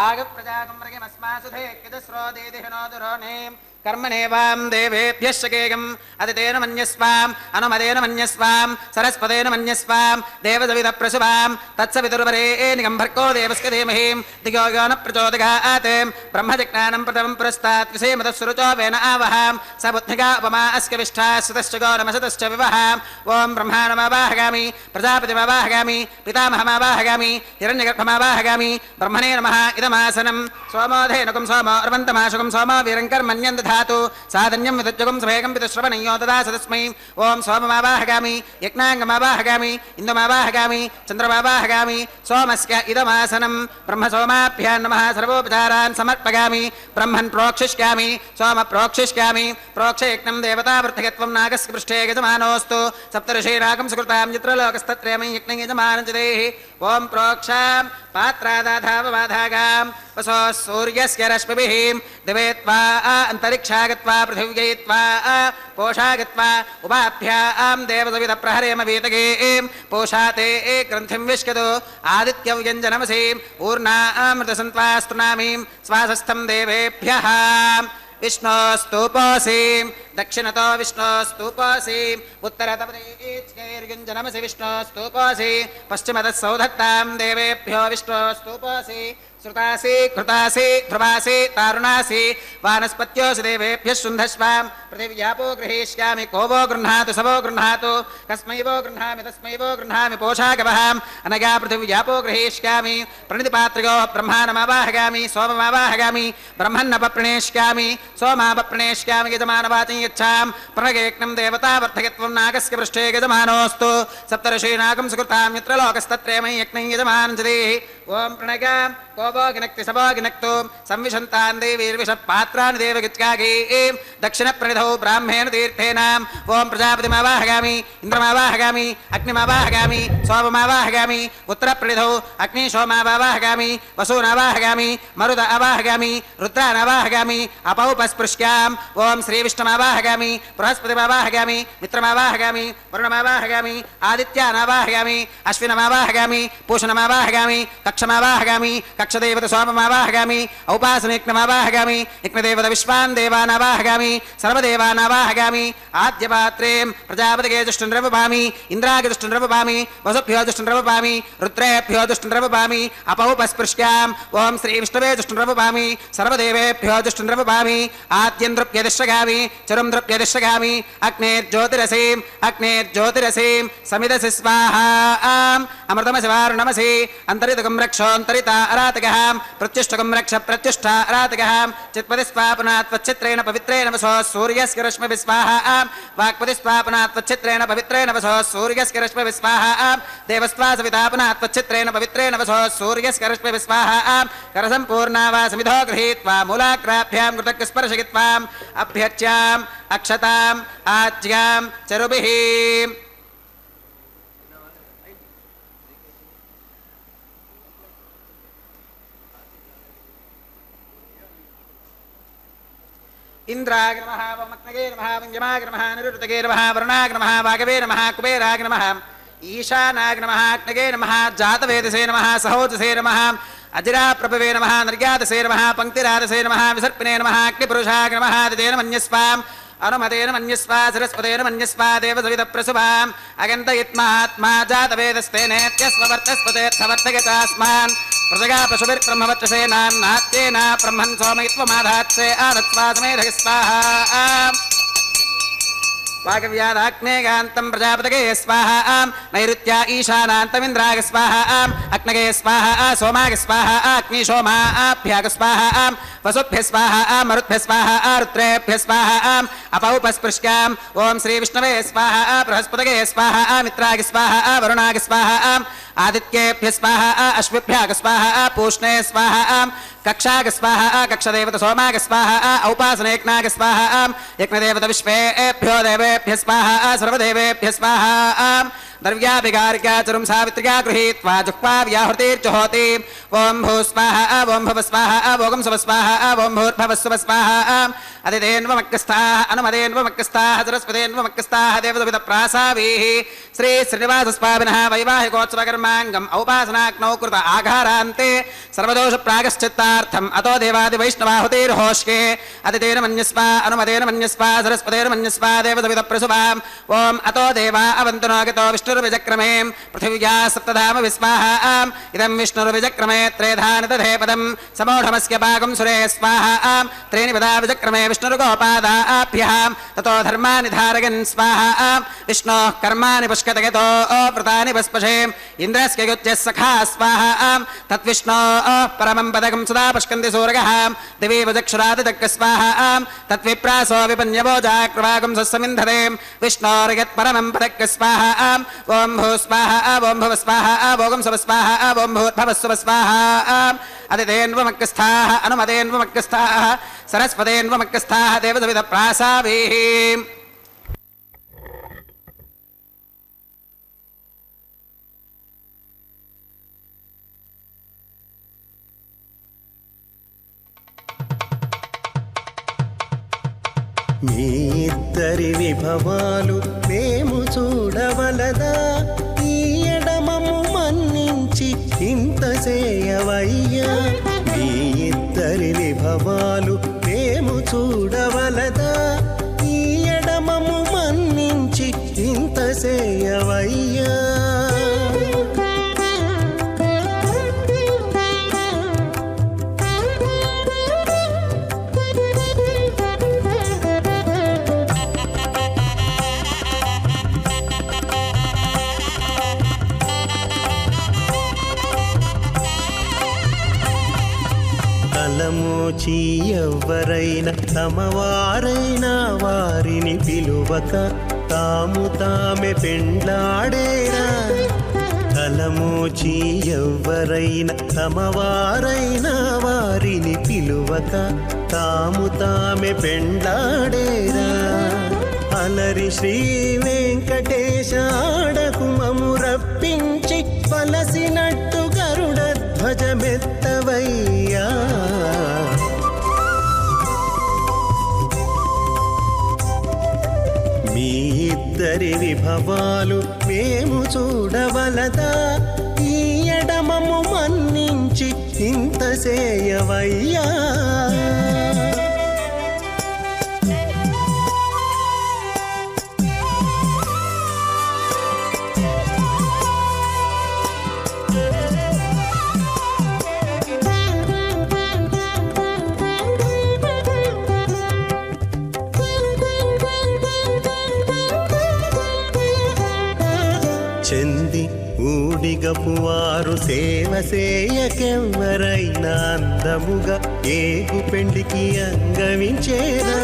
आगप्रजातं मृगमस्मासुधे किदस्रोदेदिहनोदुरोनें कर्मणेवां देवेभ्यः शकेयम् अदितेन मन्यस्वाम् अनुमदेन मन्यस्वाम् सरस्वतेन मन्यस्वाम् देवसवितः प्रसुवाम् तत्सवितुर्वरेण्यं भर्गो देवस्य धीमहि धियो यो न प्रचोदयात् ब्रह्मजिज्ञानं प्रथमं पुरस्तात् विषेमतः सुरुचो वेन आवहाम् स बुद्धिगा उपमा अस्य विष्ठा सुतश्च गौरमसतश्च विवहाम् ॐ ब्रह्माणमावाहगामि प्रजापतिमावाहगामि पितामहमावाहगामि हिरण्यगर्भमावाहगामि ब्रह्मणे नमः इदमासनं सोमोधेनुकं सोमो अर्वन्तमाशुकं सोमो वीरं कर्मण्यं दधातु साधन्यं विदुज्जुगं सुभेगं पितुश्रवणयो ददास तस्मै ॐ सोममावाहगामि यज्ञाङ्गमावाहगामि इन्दुमावाहगामि चन्द्रमावाहगामि सोमस्य इदमासनं ब्रह्मसोमाभ्यां नमः सर्वोपचारान् समर्पयामि ब्रह्मन् प्रोक्षिष्यामि सोम प्रोक्षिष्यामि प्रोक्षयज्ञं देवतावृद्धयत्वं नागस्य पृष्ठे यजमानोऽस्तु सप्तऋषीनागं सुकृतां चित्रलोकस्तत्रेमं यज्ञं यजमानञ्जदेः ॐ प्रोक्षां पात्रादाधावबाधागां वसो सूर्यस्य रश्मिभिः दिवे त्वा अन्तरिक्षा गत्वा पृथिव्यै त्वा पोषा गत्वा उपाभ्यां देवसवितः प्रहरेम वीतगें पोषाते ग्रन्थिं विश्कतो आदित्यव्यञ्जनमसीं ऊर्णामृतसन्त्वास्तुनामीं स्वासस्थं देवेभ्यः विष्णोस्तूपोऽसि दक्षिणतो विष्णोस्तूपोऽसि उत्तरतपदैर्युञ्जनमसि विष्णोस्तूपोऽसि पश्चिमतः सौधत्तां देवेभ्यो विष्णोस्तूपोऽसि श्रुतासि कृतासि ध्रुवासि तारुणासि वानस्पत्योऽसि देवेभ्यः शुन्धस्वां पृथिव्यापो गृहीष्यामि को वो गृह्णातु स वो गृह्णातु कस्मै वो गृह्णामि तस्मै वो गृह्णामि पोषागवहाम् अनगा पृथिव्यापो गृहीष्यामि प्रणितिपात्रियोः ब्रह्माणमावाहगामि सोममावाहगामि ब्रह्मन्नपप्रणेष्यामि सोमापप्रणेष्यामि यजमानवाचं यच्छां प्रणगेक्नं देवतावर्धकत्वं नागस्य पृष्ठे यजमानोऽस्तु सप्तऋषीनागं सुकृतां यत्र लोकस्तत्रेमं यज्ञं यजमानञ्जदेः ॐ प्रणगां को సోభోగినక్తి సభోగినక్తు సంవిశంతాన్ దేవీర్విషపాత్రాన్ని దేవగిత్యాగీ దక్షిణప్రణిధౌ బ్రాహ్మేణ తీర్థేన ఓం ప్రజాపతిమావాహగామి ఇంద్రమావాహగామి అగ్నిమావాహగామి సోమమావాహగామి ఉత్తరప్రణిధౌ అగ్ని సోమావాహగామి వసూనావాహగామి మరుద అవాహగామి రుద్రానావాహగామి అపౌపస్పృశ్యాం ఓం శ్రీవిష్ణుమావాహగామి బృహస్పతిమావాహగామి మిత్రమావాహగామి వరుణమావాహగామి ఆదిత్యానావాహగామి అశ్వినమావాహగామి పూషణమావాహగామి కక్షమావాహగామి కక్షదేవత సోమమావాహగామి ఔపాసనేక్నమావాహగామి యజ్ఞదేవత విశ్వాన్ దేవానావాహగామి సర్వదేవానావాహగామి ఆద్యపాత్రేం ప్రజాపతిగే దుష్టుండ్రవపామి ఇంద్రాగి దుష్టుండ్రవపామి వసుభ్యో దుష్టుండ్రవపామి రుద్రేభ్యో దుష్టుండ్రవపామి అపౌపస్పృశ్యాం ఓం శ్రీ విష్ణవే దుష్టుండ్రవపామి సర్వదేవేభ్యో దుష్టుండ్రవపామి ఆద్యం దృప్యదిశ్రగామి చరుం దృప్యదిశ్రగామి అగ్నేర్జ్యోతిరసీం సమిదసి స్వాహా అమృతమశివారుణమసి అంతరితకం రక్షోంతరిత అరాతకహాం ప్రత్యుష్టకం రక్ష ప్రత్యుష్ట అరాతకహాం చిత్పతిస్వాపనాత్వచ్చిత్రేణ పవిత్రేణ వసో సూర్యస్య రశ్మిభిః స్వాహా వాక్పతిస్వాపనాత్వచ్చిత్రేణ పవిత్రేణ వసో సూర్యస్య రశ్మిభిః స్వాహా దేవస్వా సవితాపనాత్వచ్చిత్రేణ పవిత్రేణ వసో సూర్యస్య రశ్మిభిః స్వాహా కరసంపూర్ణా వా సమిధో గృహీత్వా మూలాగ్రాభ్యాం కృతజ్ఞస్పర్శయిత్వాం అభ్యర్చ్యాం అక్షతాం ఆజ్యాం చరుభిః ఇంద్రాయ నమః వమగ్నగే నమః వంజమాయ నమః నిరుతగే నమః వరుణాయ నమః వాగవే నమః కుబేరాయ నమః ఈశానాయ నమః అగ్నగే నమః జాతవేదసే నమః సహోజసే నమః అజిరాప్రభవే నమః నిర్యాదసే నమః పంక్తిరాదసే నమః విసర్పిణే నమః అగ్నిపురుషాయ నమః దిదేన మన్యస్వాం అనుమతేన మన్యస్వా సరస్వతేన మన్యస్వా దేవసవిత ప్రసుభాం అగంతయిత్మాత్మా జాతవేదస్తేనేత్యస్వవర్తస్పతేర్థవర్తగతాస్మాన్ ప్రజగా పశుభిర్బ్రహ్మవర్చసేనాన్నాత్యేన బ్రహ్మన్ సోమయిత్వమాధాత్సే ఆదత్స్వాసమేధ స్వాహా వాగవ్యాదాగ్నేగాంతం ప్రజాపతగే స్వాహా నైరుత్యా ఈశానాంతమింద్రాగ స్వాహా అగ్నగే స్వాహా సోమాగ స్వాహా అగ్ని సోమాభ్యాగ స్వాహా వసుభ్య స్వాహా మరుద్భ్య స్వాహా రుద్రేభ్య స్వాహా అపౌపస్పృశ్యాం ఓం శ్రీ విష్ణవే స్వాహా బృహస్పతగే స్వాహా మిత్రాగ స్వాహా వరుణాగ స్వాహా ఆదిత్యేభ్య స్వాహా అశ్విభ్యాగ స్వాహా పూష్ణే స్వాహా కక్షాగ స్వాహా కక్షదేవత సోమాగ స్వాహా ఔపాసనేక్నాగ స్వాహా యజ్ఞదేవత విశ్వేభ్యో దేవేభ్య స్వాహా సర్వదేవేభ్య స్వాహా ద్రవ్యాభిగారికాచరుం సావిత్ర్యా గృహీత్వా జుక్వా వ్యాహృతిర్జుహోతి ఓం భూ స్వాహా ఓం భవ స్వాహా ఓం శుభ స్వాహా ఓం భూర్భవస్సుభ స్వాహా అదిదేన్వమక్కస్థాః అనుమదేన్వమక్కస్థాః సరస్వతేన్వమక్కస్థాః దేవసవిత ప్రాసావీః శ్రీ శ్రీనివాసస్వామినః వైవాహికోత్సవకర్మాంగం ఔపాసనాగ్నౌ కృత ఆఘారాంతే సర్వదోష ప్రాగశ్చిత్తార్థం అతో దేవాది వైష్ణవాహుతిర్హోష్కే అదిదేన మన్యస్వా అనుమదేన మన్యస్వా సరస్వతేన మన్యస్వా దేవసవిత ప్రసుభాం ఓం అతో దేవా అవంతునో గతో విష్ణుర్విజక్రమే పృథివ్యా సప్తధామ విస్వాహా ఇదం విష్ణుర్విజక్రమే త్రేధాని తథే పదం సమూఢమస్య భాగం సురే స్వాహా త్రీణి పదా విజక్రమే విష్ణుర్గోపాదాభ్యః తతో ధర్మాని ధారయన్ స్వాహా విష్ణోః కర్మాణి పుష్కతగతో వ్రతాని పస్పశే ఇంద్రస్య యుజ్యః సఖా స్వాహా తద్విష్ణోః పరమం పదకం సదా పుష్కంతి సూరగః దివి వజక్షురాదిదక్క స్వాహా తద్విప్రాసో విపన్యవోజాక్రవాగం సస్సమింధతే విష్ణోర్యత్ పరమం పదక్క స్వాహా ఓం భూ స్వాహా ఓం భవ స్వాహా ఓం శుభ స్వాహా ఓం భూర్భవస్సుభ స్వాహా అదిదేన్వమక్కస్థాః అనుమదేన్వమక్కస్థాః సరస్వతేన్వమక్కస్థాః దేవసవిత ప్రాసావీః మీ ఇద్దరి విభవాలు మేము చూడవలదా ఈ ఎడమము మన్నించి ఇంత చేయవయ్యా మీ ఇద్దరి విభవాలు మేము చూడవలదా ఈ ఎడమము మన్నించి ఇంత చేయవయ్యా తలమోచి ఎవ్వరైనా తమవారైనా వారిని పిలువక తాము తామె పెండ్లాడేరా తలమోచి ఎవ్వరైనా తమవారైనా వారిని పిలువక తాము తామే పెండ్లాడేరా. అలరి శ్రీ వెంకటేశ ఆడకు మము రప్పించి పలసినట్టు గరుడ ధ్వజమెత్తవయ్యా. మీ ఇద్దరి విభవాలు మేము చూడవలదా, ఈ ఎడమము మన్నించి ఇంత చేయవయ్యా. చెంది ఊడిగపు వారు సేవ సేయకెవ్వరైనా అందముగా ఏగు పెండికి అంగవించేనా.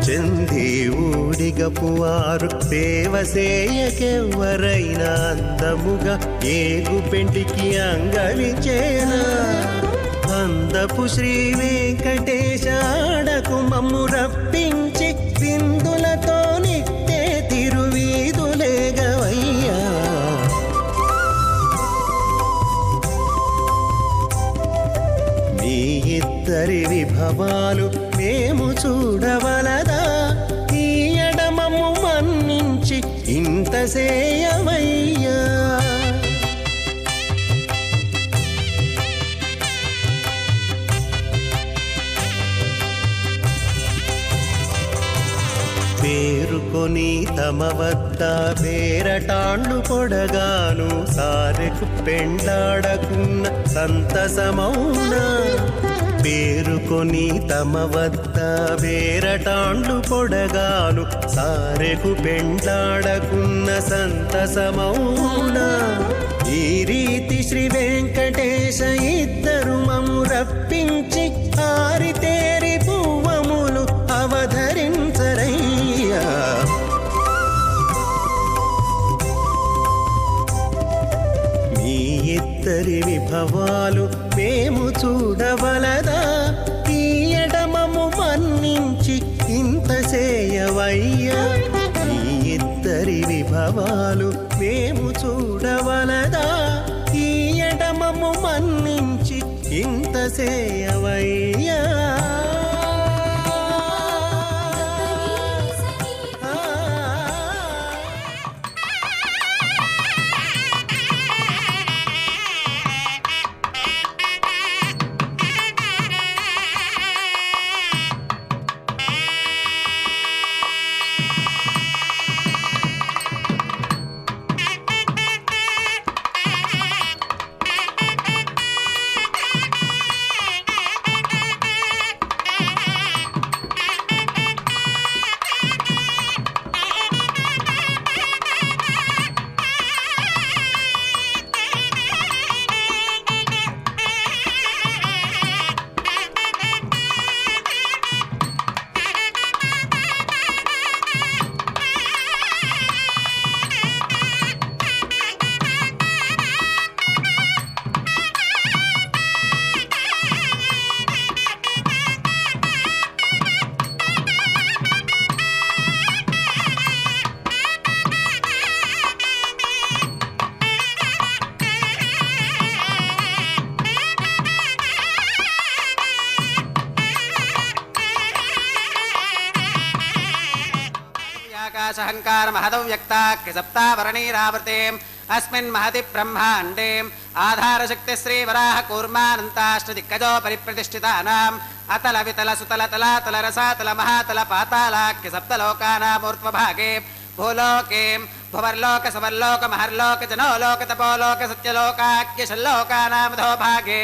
చెంది ఊడిగపు వారు సేవ సేయకెవ్వరైనా అందముగా ఏగు పెండికి అంగవించేనా. అందపు శ్రీ వెంకటేశ ఆడకు మమ్ము రప్పించి విందులతో నిట్టే తిరువీధులేగవయ్యా. మీ ఇద్దరి విభవాలు మేము చూడవలదా, ఈ ఎడమము మన్నించి ఇంత సేయవయ్యా. పేరుకొని తమ వద్ద పేరటాండ్లు పొడగాను సారెకు పెండాడకున్న సంతసమౌనా. పేరుకొని తమ వద్ద పేరటాండ్లు పొడగాను సారెకు పెండాడకున్న సంతసమౌనా. ఈ రీతి శ్రీ వెంకటేశ ఇద్దరు మము రప్పించి ఆరితేరి పువ్వములు అవధరించరయ్యా. మీ ఇద్దరి విభవాలు మేము చూడవలదా, ఈ ఎడమము మన్నించి ఇంత చేయవయ్యా. మీ ఇద్దరి విభవాలు మేము చూడవలదా, ఈ ఎడమము మన్నించి ఇంత చేయవయ్యా. आकाशहंकार महदौ व्यक्ताख्य सप्तावरणीरावृते अस्मिन् महति ब्रह्माण्डे आधारशक्ति श्री वराह कूर्मानन्ताष्टदिक्कजो परिप्रतिष्ठितानाम् अतल वितल सुतल तलातल रसातल महातल पातालाख्य सप्तलोकानामूर्ध्वभागे भूलोके भुवर्लोक सुवर्लोक महर्लोक जनोलोक तपोलोक सत्यलोकाख्य षल्लोकानामधो भागे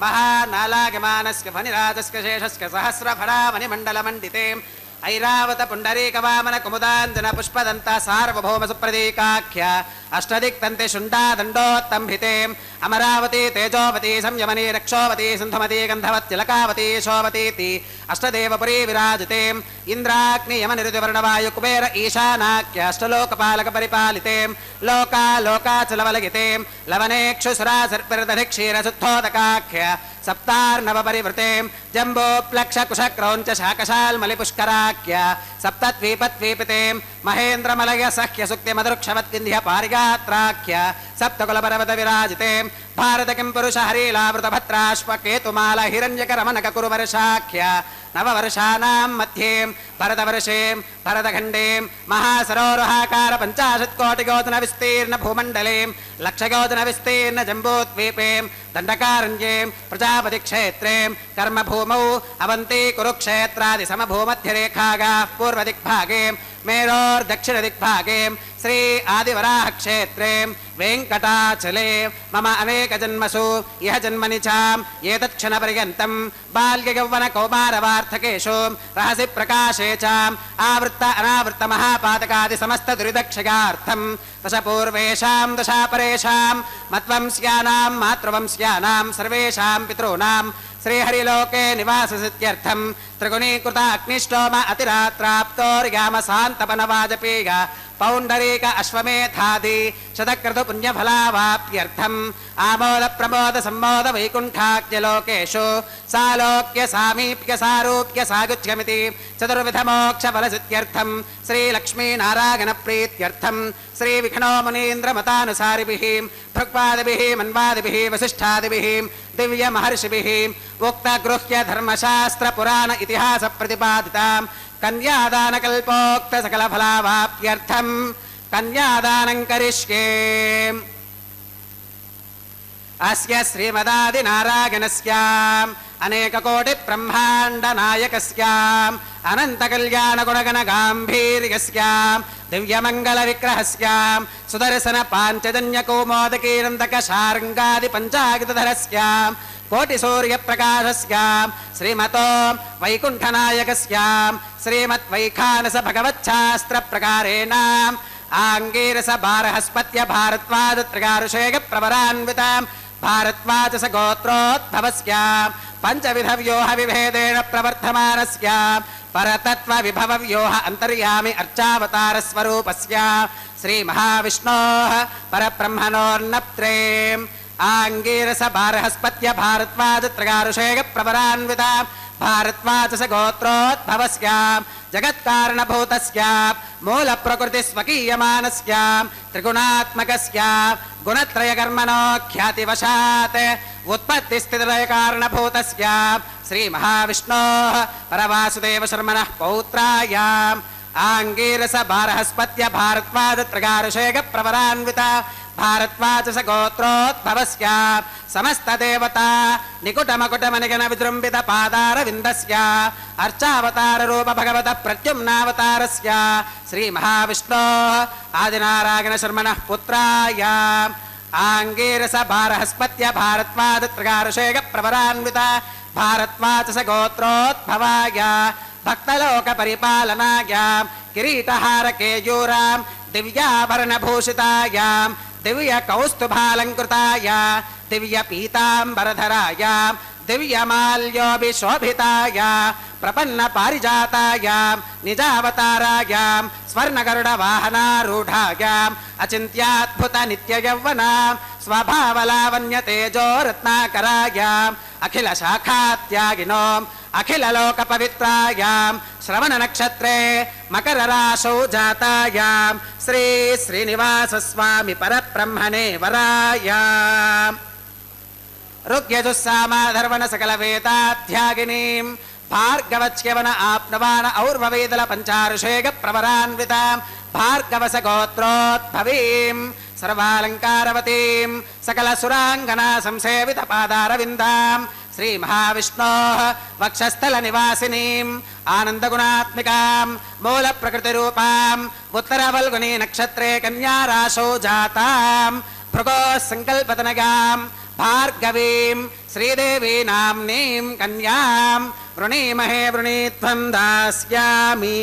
महानालागमानस्य फणिराजस्य शेषस्य सहस्रफणामणिमण्डलमण्डिते ఐరావత పుండరీక వామన కుముదాంజన పుష్పదంత సార్వభౌమ సుప్రదీకాఖ్య అష్టదిక్తంతి శుండా దండోత్తంభితే అమరావతి తేజోవతి సంయమని రక్షోవతి సింధుమతి గంధవత్తిలకావతి శోవతీతి అష్టదేవపురీ విరాజితే ఇంద్రాగ్ని యమనిరుతివర్ణవాయు కుబేర ఈశానాఖ్య అష్టలోకపాలక పరిపాలితే లోకాచలవలగితే లవనేక్షుసురా సర్పిర్దధిక్షీరశుద్ధోదకాఖ్య సప్తార్ణవ పరివృతే జంబోప్లక్ష కుశక్రౌంచ శాకశాల్మలిపుష్కరాఖ్య సప్తద్వీపద్వీపితే మహేంద్రమలయ సహ్య సుక్తి మధురుక్షవద్వింధ్య పారిగాత్రాఖ్య సప్తకులపర్వత విరాజితే భారత కిం పురుష హరీలావృత భద్రాశ్వకేతుమాల హిరణ్యకరమణక కురువర్షాఖ్య నవవర్షానాం మధ్యే భరతవర్షే భరతఖండే మహాసరోరుహాకార 50 కోటిగోజన విస్తీర్ణ భూమండలే లక్షగోజన విస్తీర్ణ జంబూద్వీపే దండకారణ్యే ప్రజాపతి క్షేత్రే కర్మభూమౌ అవంతి కురుక్షేత్రాది సమభూమధ్యరేఖాగా పూర్వదిగ్భాగే మేరోర్దక్షిణదిగ్భాగే శ్రీ ఆదివరాహ క్షేత్రే వెంకటాచలే మమ అనేక జన్మసు ఇహ జన్మని చాం ఏతత్క్షణ పర్యంతం బాల్య యౌవన కౌమార వార్ధకేషు రహసి ప్రకాశే చాం ఆవృత్త అనావృత్త మహాపాతకాది సమస్త దురిదక్షయార్థం దశ పూర్వేషాం దశాపరేషాం మత్వంస్యానాం మాతృవంస్యానాం సర్వేషాం పితॄణాం శ్రీహరిలోకే నివాససిత్యర్థం త్రిగుణీకృత అగ్నిష్టోమ అతిరాత్రాప్తోర్యామ శాంతపనవాజపేయ పౌండరీక అశ్వమేధాది శతక్రతు పుణ్యఫలావాప్త్యర్థం ఆమోద ప్రమోద సంమోద వైకుంఠాఖ్యలోకేషు సాలోక్య సామీప్య సారూప్య సాగుచ్యమితి చతుర్విధ మోక్ష ఫలసిత్యర్థం శ్రీలక్ష్మీనారాయణ ప్రీత్యర్థం శ్రీ విఘ్నో మునీంద్రమతానుసారిభిః భృక్పాదిభిః మన్వాదిభిః వసిష్ఠాదిభిః దివ్య మహర్షిభిః ఉక్త గృహ్య ధర్మశాస్త్ర పురాణ ఇతిహాస ప్రతిపాదితాం కన్యాదానకల్పోక్త సకల ఫలావాప్త్యర్థం కన్యాదానం కరిష్యే. అస్య శ్రీమదాదినారాయణస్య అనేక కోటి బ్రహ్మాండ నాయకస్య అనంత కళ్యాణ గుణగణ గాంభీర్యస్య దివ్యమంగళ విగ్రహస్య సుదర్శన పాంచజన్య కౌమోదకీనందక శార్ంగాది పంచాగితధరస్య కోటి సూర్య ప్రకాశస్య శ్రీమతో వైకుంఠనాయకస్య శ్రీమద్ వైఖానస భగవచ్ఛాస్త్ర ప్రకారేణ ఆంగీరస బారహస్పత్య భారద్వాజ త్రిగారుషేగ ప్రవరాన్విత భారద్వాజస గోత్రోద్భవస్య పంచవిధ వ్యూహ విభేదేన ప్రవర్ధమానస్య పరతత్వ విభవ వ్యూహ అంతర్యామి అర్చావతార స్వరూపస్య శ్రీ మహావిష్ణోః పరబ్రహ్మణోర్నప్త్రే ఆంగీరస బారహస్పత్య భారద్వాజ త్రిగారుషేగ ప్రవరాన్విత భారద్వాజస గోత్రోద్భవస్య జగత్కారణభూతస్య మూల ప్రకృతి స్వకీయమానస్య త్రిగుణాత్మకస్య గుణత్రయకర్మణో ఖ్యాతివశాత్ ఉత్పత్తి స్థితిలయ కారణభూతస్య శ్రీ మహావిష్ణోః పరవాసుదేవ శర్మణః పౌత్రాయ ఆంగీరస బారహస్పత్య భారద్వాజ త్రిగారుషేగ ప్రవరాన్విత భారద్వాజస గోత్రోద్భవస్య సమస్త దేవతా నికుటమకుటమనిగన విజృంభిత పాదార విందస్య అర్చావతార రూప భగవత ప్రత్యుమ్నావతారస్య శ్రీ మహావిష్ణోః ఆదినారాయణ శర్మణః పుత్రాయ ఆంగీరస బారహస్పత్య భారద్వాజ త్రిగారుషేగ ప్రవరాన్విత భారద్వాజస గోత్రోద్భవాయ భక్తలోక పరిపాలనాయ కిరీటహార కేయూరాం దివ్యాభరణభూషితాయ దివ్య కౌస్తుభాలంకృతాయ దివ్య పీతాంబరధరాయ దివ్యమాల్యోభిశోభితాయ ప్రపన్న పారిజాతాయ నిజావతారాయ స్వర్ణగరుడ వాహనారూఢాయ అచింత్యాద్భుత నిత్య యౌవన స్వభావలావణ్య తేజో రత్నాకరాయ అఖిల శాఖాత్యాగినో అఖిల లోక పవిత్రాయ శ్రవణ నక్షత్రే మకర రాశౌ జాతాయ శ్రీ శ్రీనివాస స్వామి పరబ్రహ్మణే వరాయ రుగ్యజుస్సామాధర్వణ సకల వేదాధ్యాగినీం భార్గవచ్యవన ఆప్నవాన ఔర్వవేదల పంచారుషేగ ప్రవరాన్విత భార్గవస గోత్రోద్భవీం సర్వాలంకారవతీం సకల సురాంగనా సంసేవిత పాదారవిందాం శ్రీ మహావిష్ణోః వక్షస్థల నివాసినీం ఆనందగుణాత్మికాం మూల ప్రకృతి రూపాం ఉత్తరవల్గుని నక్షత్రే కన్యారాశౌ జాతాం భృగో సంకల్పతనగాం భార్గవీం శ్రీదేవీ నామ్నీం కన్యాం వృణీమహే వృణీత్వం దాస్యామి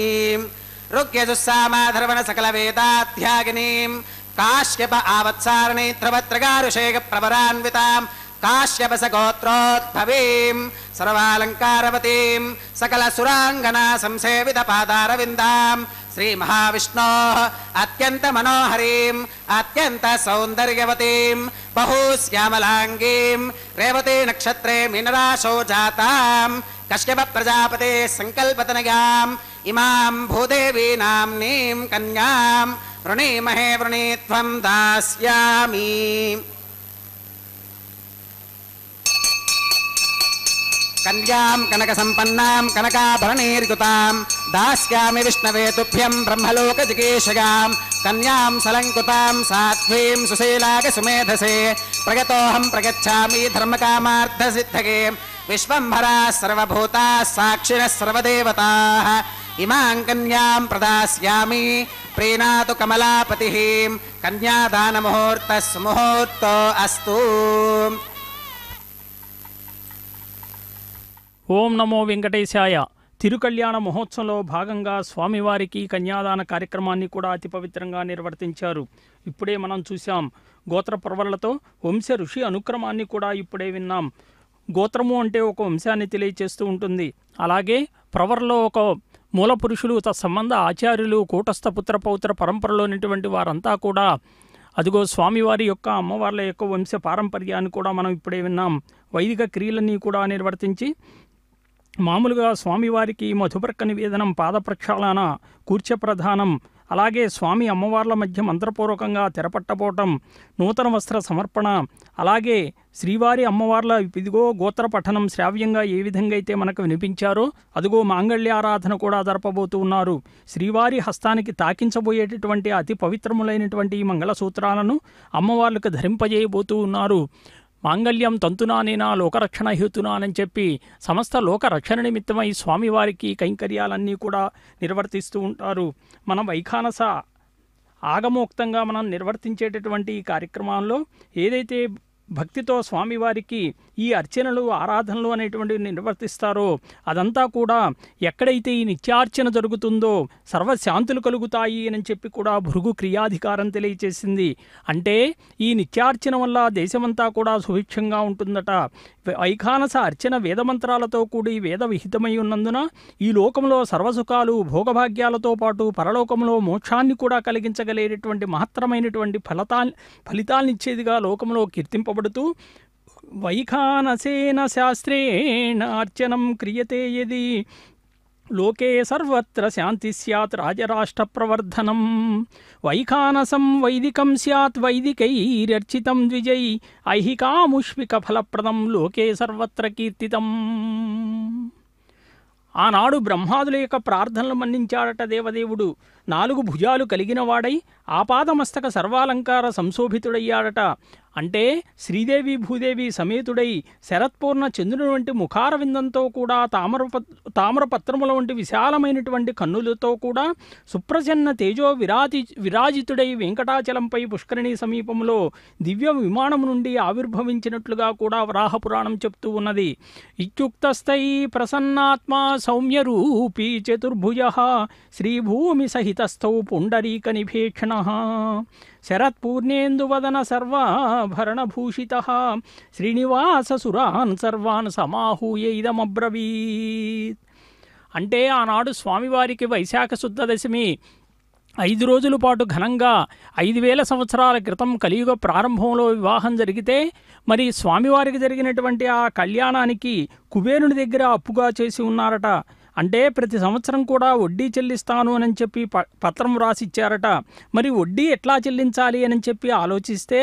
రుగ్యజుస్సామాధర్వణ సకల వేదాధ్యాగినీం కాశ్యప ఆవత్సారణైత్రవత్రగారుషేగ ప్రవరాన్వితాం కాశ్యపస గోత్రోద్భవీం సర్వాలంకారవతీం సకల సురాంగనా సంసేవిత పాదారవిందాం శ్రీ మహావిష్ణోః అత్యంత మనోహరీం అత్యంత సౌందర్యవతీం బహుశ్యామలాంగీం రేవతి నక్షత్రే మీనరాశో జాతాం కశ్యప ప్రజాపతే సంకల్పతనయాం ఇమాం భూదేవీ నామ్నీం కన్యాం వృణీమహే వృణీత్వం దాస్యామి. కన్యాం కనక సంపన్నాం కనకాభరణైర్యుతాం దాస్యామి విష్ణవే తుభ్యం బ్రహ్మలోక జిగీషయాం కన్యాం సలంకుతాం సాధ్వీం సుశీలాగ సుమేధసే ప్రగతోహం ప్రగచ్ఛామి ధర్మకామార్థ సిద్ధగే విశ్వంభరా సర్వభూతా సాక్షిణః సర్వదేవతాః ఇమాం కన్యాం ప్రదాస్యామి ప్రీణాతు కమలాపతిః కన్యాదాన ముహూర్త సుముహూర్తో అస్తు. ఓం నమో వెంకటేశాయ. తిరుకళ్యాణ మహోత్సవంలో భాగంగా స్వామివారికి కన్యాదాన కార్యక్రమాన్ని కూడా అతి పవిత్రంగా నిర్వర్తించారు. ఇప్పుడే మనం చూసాం. గోత్ర ప్రవర్లతో వంశ ఋషి అనుక్రమాన్ని కూడా ఇప్పుడే విన్నాం. గోత్రము అంటే ఒక వంశాన్ని తెలియచేస్తూ ఉంటుంది. అలాగే ప్రవర్లో ఒక మూల పురుషులు, తత్సంబంధ ఆచార్యులు, కూటస్థ పుత్ర పౌత్ర పరంపరలోనిటువంటి వారంతా కూడా అదిగో స్వామివారి యొక్క అమ్మవార్ల యొక్క వంశ పారంపర్యాన్ని కూడా మనం ఇప్పుడే విన్నాం. వైదిక క్రియలన్నీ కూడా నిర్వర్తించి మామూలుగా స్వామివారికి మధుపర్క నివేదనం, పాద ప్రక్షాళన, కూర్చ ప్రధానం, అలాగే స్వామి అమ్మవార్ల మధ్య మంత్రపూర్వకంగా తెరపట్టపోవటం, నూతన వస్త్ర సమర్పణ, అలాగే శ్రీవారి అమ్మవార్ల ఇదిగో గోత్ర పఠనం శ్రావ్యంగా ఏ విధంగా అయితే మనకు వినిపించారో అదిగో మాంగళ్యారాధన కూడా జరపబోతూ ఉన్నారు. శ్రీవారి హస్తానికి తాకించబోయేటటువంటి అతి పవిత్రములైనటువంటి ఈ మంగళసూత్రాలను అమ్మవార్లకు ధరింపజేయబోతూ ఉన్నారు. మాంగళ్యం తంతునానేనా లోకరక్షణ హేతునా అని చెప్పి సమస్త లోకరక్షణ నిమిత్తమై స్వామివారికి కైంకర్యాలన్నీ కూడా నిర్వర్తిస్తూ ఉంటారు. మన వైఖానస ఆగమోక్తంగా మనం నిర్వర్తించేటటువంటి ఈ కార్యక్రమాల్లో ఏదైతే భక్తితో స్వామివారికి ఈ అర్చనలు, ఆరాధనలు అనేటువంటివి నిర్వర్తిస్తారో అదంతా కూడా ఎక్కడైతే ఈ నిత్యార్చన జరుగుతుందో సర్వశాంతులు కలుగుతాయి అని చెప్పి కూడా భృగు క్రియాధికారం తెలియచేసింది. అంటే ఈ నిత్యార్చన వల్ల దేశమంతా కూడా సుభిక్షంగా ఉంటుందట. వైఖానస అర్చన వేదమంత్రాలతో కూడి వేద విహితమై ఉన్నందున ఈ లోకంలో సర్వసుఖాలు, భోగభాగ్యాలతో పాటు పరలోకంలో మోక్షాన్ని కూడా కలిగించగలిగేటువంటి మహత్తరమైనటువంటి ఫలితాన్నిచ్చేదిగా లోకంలో కీర్తింపబడుతూ వైఖానసేన శాస్త్రేణ అర్చనం క్రియతే యది లోకే సర్వత్ర శాంతి స్యాత్ రాజరాష్ట్ర ప్రవర్ధనం వైఖానసం వైదికం స్యాత్ వైదికైరర్చితం ద్విజై ఐహికాముష్విక ఫలప్రదం లోకే సర్వత్ర కీర్తితం. ఆనాడు బ్రహ్మాదుల యొక్క ప్రార్థనలు మన్నించాడట దేవదేవుడు. 4 భుజాలు కలిగిన వాడై ఆపాదమస్తక సర్వాలంకార సంశోభితుడయ్యాడట. అంటే శ్రీదేవి భూదేవి సమేతుడై శరత్పూర్ణ చంద్రుని వంటి ముఖారవిందంతో కూడా తామ్రపత్రముల వంటి విశాలమైనటువంటి కన్నులతో కూడా సుప్రసన్న తేజో విరాజితుడై వెంకటాచలంపై పుష్కరిణి సమీపంలో దివ్య విమానం నుండి ఆవిర్భవించినట్లుగా కూడా వరాహపురాణం చెప్తూ ఉన్నది. ఇత్యుక్తస్థై ప్రసన్నాత్మా సౌమ్యరూపీ చతుర్భుజః శ్రీభూమి సహితస్థౌ పుండరీక నిభేక్షణః శరత్పూర్ణేందువదన సర్వాభరణభూషితః శ్రీనివాససురాన్ సర్వాన్ సమాహూయ ఇదమబ్రవీత్. అంటే ఆనాడు స్వామివారికి వైశాఖ శుద్ధ దశమి 5 రోజుల పాటు ఘనంగా 5000 సంవత్సరాల క్రితం కలియుగ ప్రారంభంలో వివాహం జరిగితే మరి స్వామివారికి జరిగినటువంటి ఆ కళ్యాణానికి కుబేరుని దగ్గర అప్పుగా చేసి ఉన్నారట. అంటే ప్రతి సంవత్సరం కూడా వడ్డీ చెల్లిస్తాను అని చెప్పి పత్రం రాసిచ్చారట. మరి వడ్డీ ఎట్లా చెల్లించాలి అని చెప్పి ఆలోచిస్తే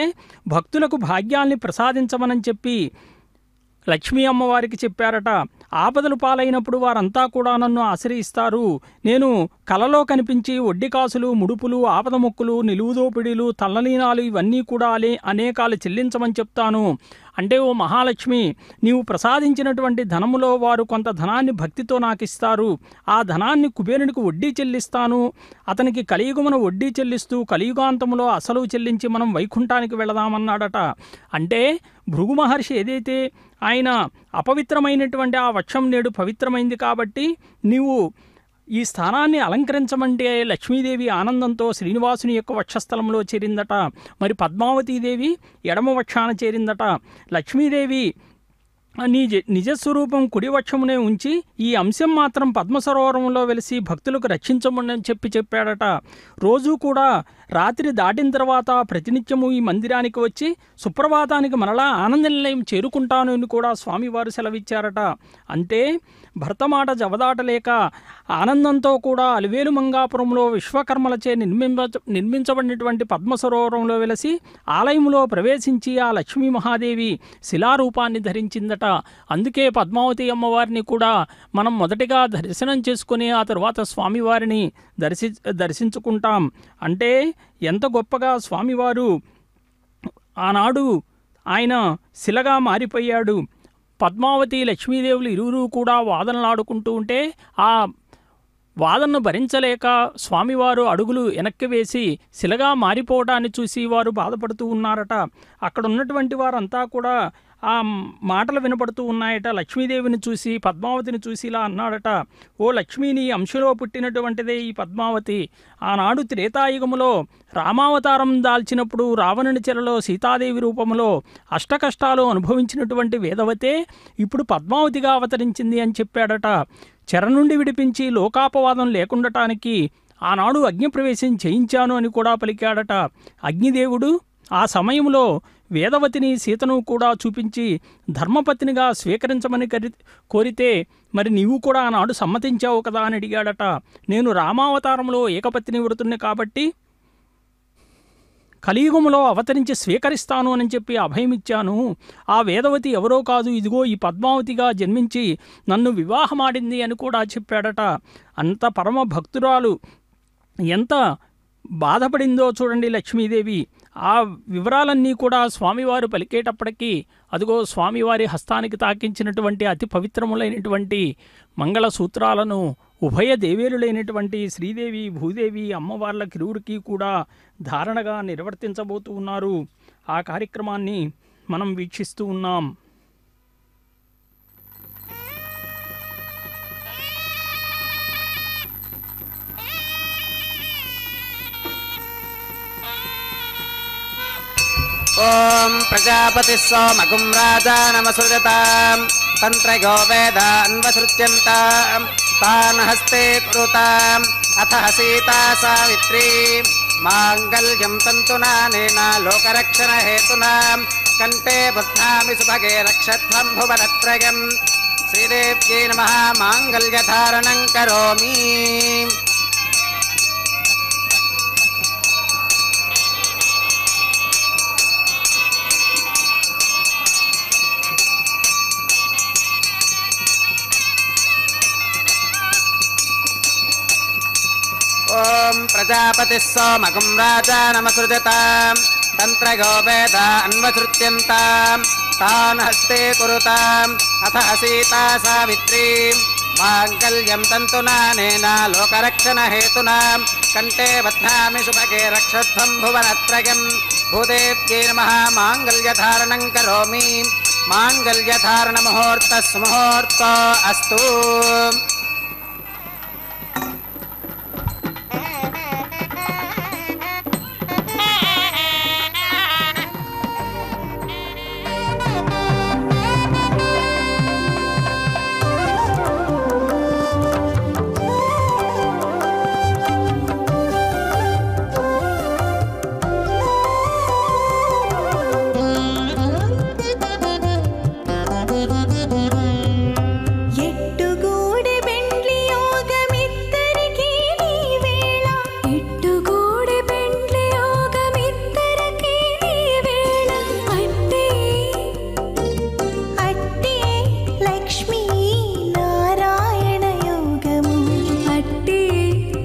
భక్తులకు భాగ్యాల్ని ప్రసాదించమని చెప్పి లక్ష్మీ అమ్మవారికి చెప్పారట. ఆపదలు పాలైనప్పుడు వారంతా కూడా నన్ను ఆశ్రయిస్తారు. నేను కలలో కనిపించి వడ్డీ కాసులు, ముడుపులు, ఆపద మొక్కులు, నిలువుదోపిడీలు, తల్లలీనాలు ఇవన్నీ కూడా అనేకాలు చెల్లించమని చెప్తాను. అంటే ఓ మహాలక్ష్మి, నీవు ప్రసాదించినటువంటి ధనములో వారు కొంత ధనాన్ని భక్తితో నాకు ఇస్తారు, ఆ ధనాన్ని కుబేరునికి వడ్డీ చెల్లిస్తాను, అతనికి కలియుగమున వడ్డీ చెల్లిస్తూ కలియుగాంతములో అసలు చెల్లించి మనం వైకుంఠానికి వెళదామన్నాడట. అంటే భృగు మహర్షి ఏదైతే ఆయన అపవిత్రమైనటువంటి ఆ వక్షం నేడు పవిత్రమైంది కాబట్టి నీవు ఈ స్థానాన్ని అలంకరించమంటే లక్ష్మీదేవి ఆనందంతో శ్రీనివాసుని యొక్క వక్షస్థలంలో చేరిందట. మరి పద్మావతీదేవి ఎడమ వక్షాన చేరిందట. లక్ష్మీదేవి నీ నిజస్వరూపం కుడివక్షమునే ఉంచి ఈ అంశం మాత్రం పద్మసరోవరంలో వెలిసి భక్తులకు రక్షించమని చెప్పాడట. రోజూ కూడా రాత్రి దాటిన తర్వాత ప్రతినిత్యము ఈ మందిరానికి వచ్చి సుప్రభాతానికి మరలా ఆనంద నిలయం చేరుకుంటాను అని కూడా స్వామివారు సెలవిచ్చారట. అంటే భర్తమాట జవదాటలేక ఆనందంతో కూడా అలివేలు మంగాపురంలో విశ్వకర్మలచే నిర్మించబడినటువంటి పద్మసరోవరంలో వెలసి ఆలయంలో ప్రవేశించి ఆ లక్ష్మీ మహాదేవి శిలారూపాన్ని ధరించిందట. అందుకే పద్మావతి అమ్మవారిని కూడా మనం మొదటిగా దర్శనం చేసుకుని ఆ తరువాత స్వామివారిని దర్శించుకుంటాం. అంటే ఎంత గొప్పగా స్వామివారు ఆనాడు ఆయన శిలగా మారిపోయాడు. పద్మావతి లక్ష్మీదేవులు ఇరువురు కూడా వాదనలాడుకుంటూ ఉంటే ఆ వాదనను భరించలేక స్వామివారు అడుగులు వెనక్కి వేసి శిలగా మారిపోవడాన్ని చూసి వారు బాధపడుతూ ఉన్నారట. అక్కడ ఉన్నటువంటి వారంతా కూడా ఆ మాటలు వినపడుతూ ఉన్నాయట. లక్ష్మీదేవిని చూసి పద్మావతిని చూసి ఇలా అన్నాడట, ఓ లక్ష్మీని అంశలో పుట్టినటువంటిదే ఈ పద్మావతి. ఆనాడు త్రేతాయుగములో రామావతారం దాల్చినప్పుడు రావణుని చెరలో సీతాదేవి రూపంలో అష్టకష్టాలు అనుభవించినటువంటి వేదవతే ఇప్పుడు పద్మావతిగా అవతరించింది అని చెప్పాడట. చెర నుండి విడిపించి లోకాపవాదం లేకుండటానికి ఆనాడు అగ్నిప్రవేశం చేయించాను అని కూడా పలికాడట. అగ్నిదేవుడు ఆ సమయంలో వేదవతిని సీతను కూడా చూపించి ధర్మపత్నిగా స్వీకరించమని కోరితే మరి నీవు కూడా ఆనాడు సమ్మతించావు కదా అని అడిగాడట. నేను రామావతారంలో ఏకపత్ని వ్రతుణ్ణి కాబట్టి కలియుగంలో అవతరించి స్వీకరిస్తాను అని చెప్పి అభయమిచ్చాను. ఆ వేదవతి ఎవరో కాదు, ఇదిగో ఈ పద్మావతిగా జన్మించి నన్ను వివాహమాడింది అని కూడా చెప్పాడట. అంత పరమ భక్తురాలు ఎంత బాధపడిందో చూడండి లక్ష్మీదేవి. ఆ వివరాలన్నీ కూడా స్వామివారు పలికేటప్పటికీ అదిగో స్వామివారి హస్తానికి తాకించినటువంటి అతి పవిత్రములైనటువంటి మంగళసూత్రాలను ఉభయ దేవేరులైనటువంటి శ్రీదేవి భూదేవి అమ్మవార్ల కిరువురికి కూడా ధారణగా నిర్వర్తించబోతూ ఉన్నారు. ఆ కార్యక్రమాన్ని మనం వీక్షిస్తూ ఉన్నాం. ఓం ప్రజాపతి సోమగుం రాజానమసృజతాం తంత్రయో వేదాన్వసృజ్యంతాం తాన్ హస్తే కురుతాం అథ సీతా సావిత్రీ మాంగళ్యం తంతునానేన లోకరక్షణ హేతునా కంఠే బధ్నామి సుభగే రక్షత్వం భువనత్రయం శ్రీదేవ్యై నమః మాంగళ్యధారణం కరోమి. ఓం ప్రజాపతి సోమగుం రాజానమసృజతాం తంత్రయో వేదాన్వసృజ్యంతాం తాన్ హస్తే కురుతాం అథ సీతా సావిత్రీ మాంగళ్యం తంతునానేన లోకరక్షణ హేతునా కంఠే బధ్నామి శుభగే రక్షత్వం భువనత్రయం భూదేవ్యై నమః మాంగళ్యధారణం కరోమి. మాంగళ్యధారణ ముహూర్త సుముహూర్తో అస్తు.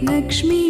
లక్ష్మీ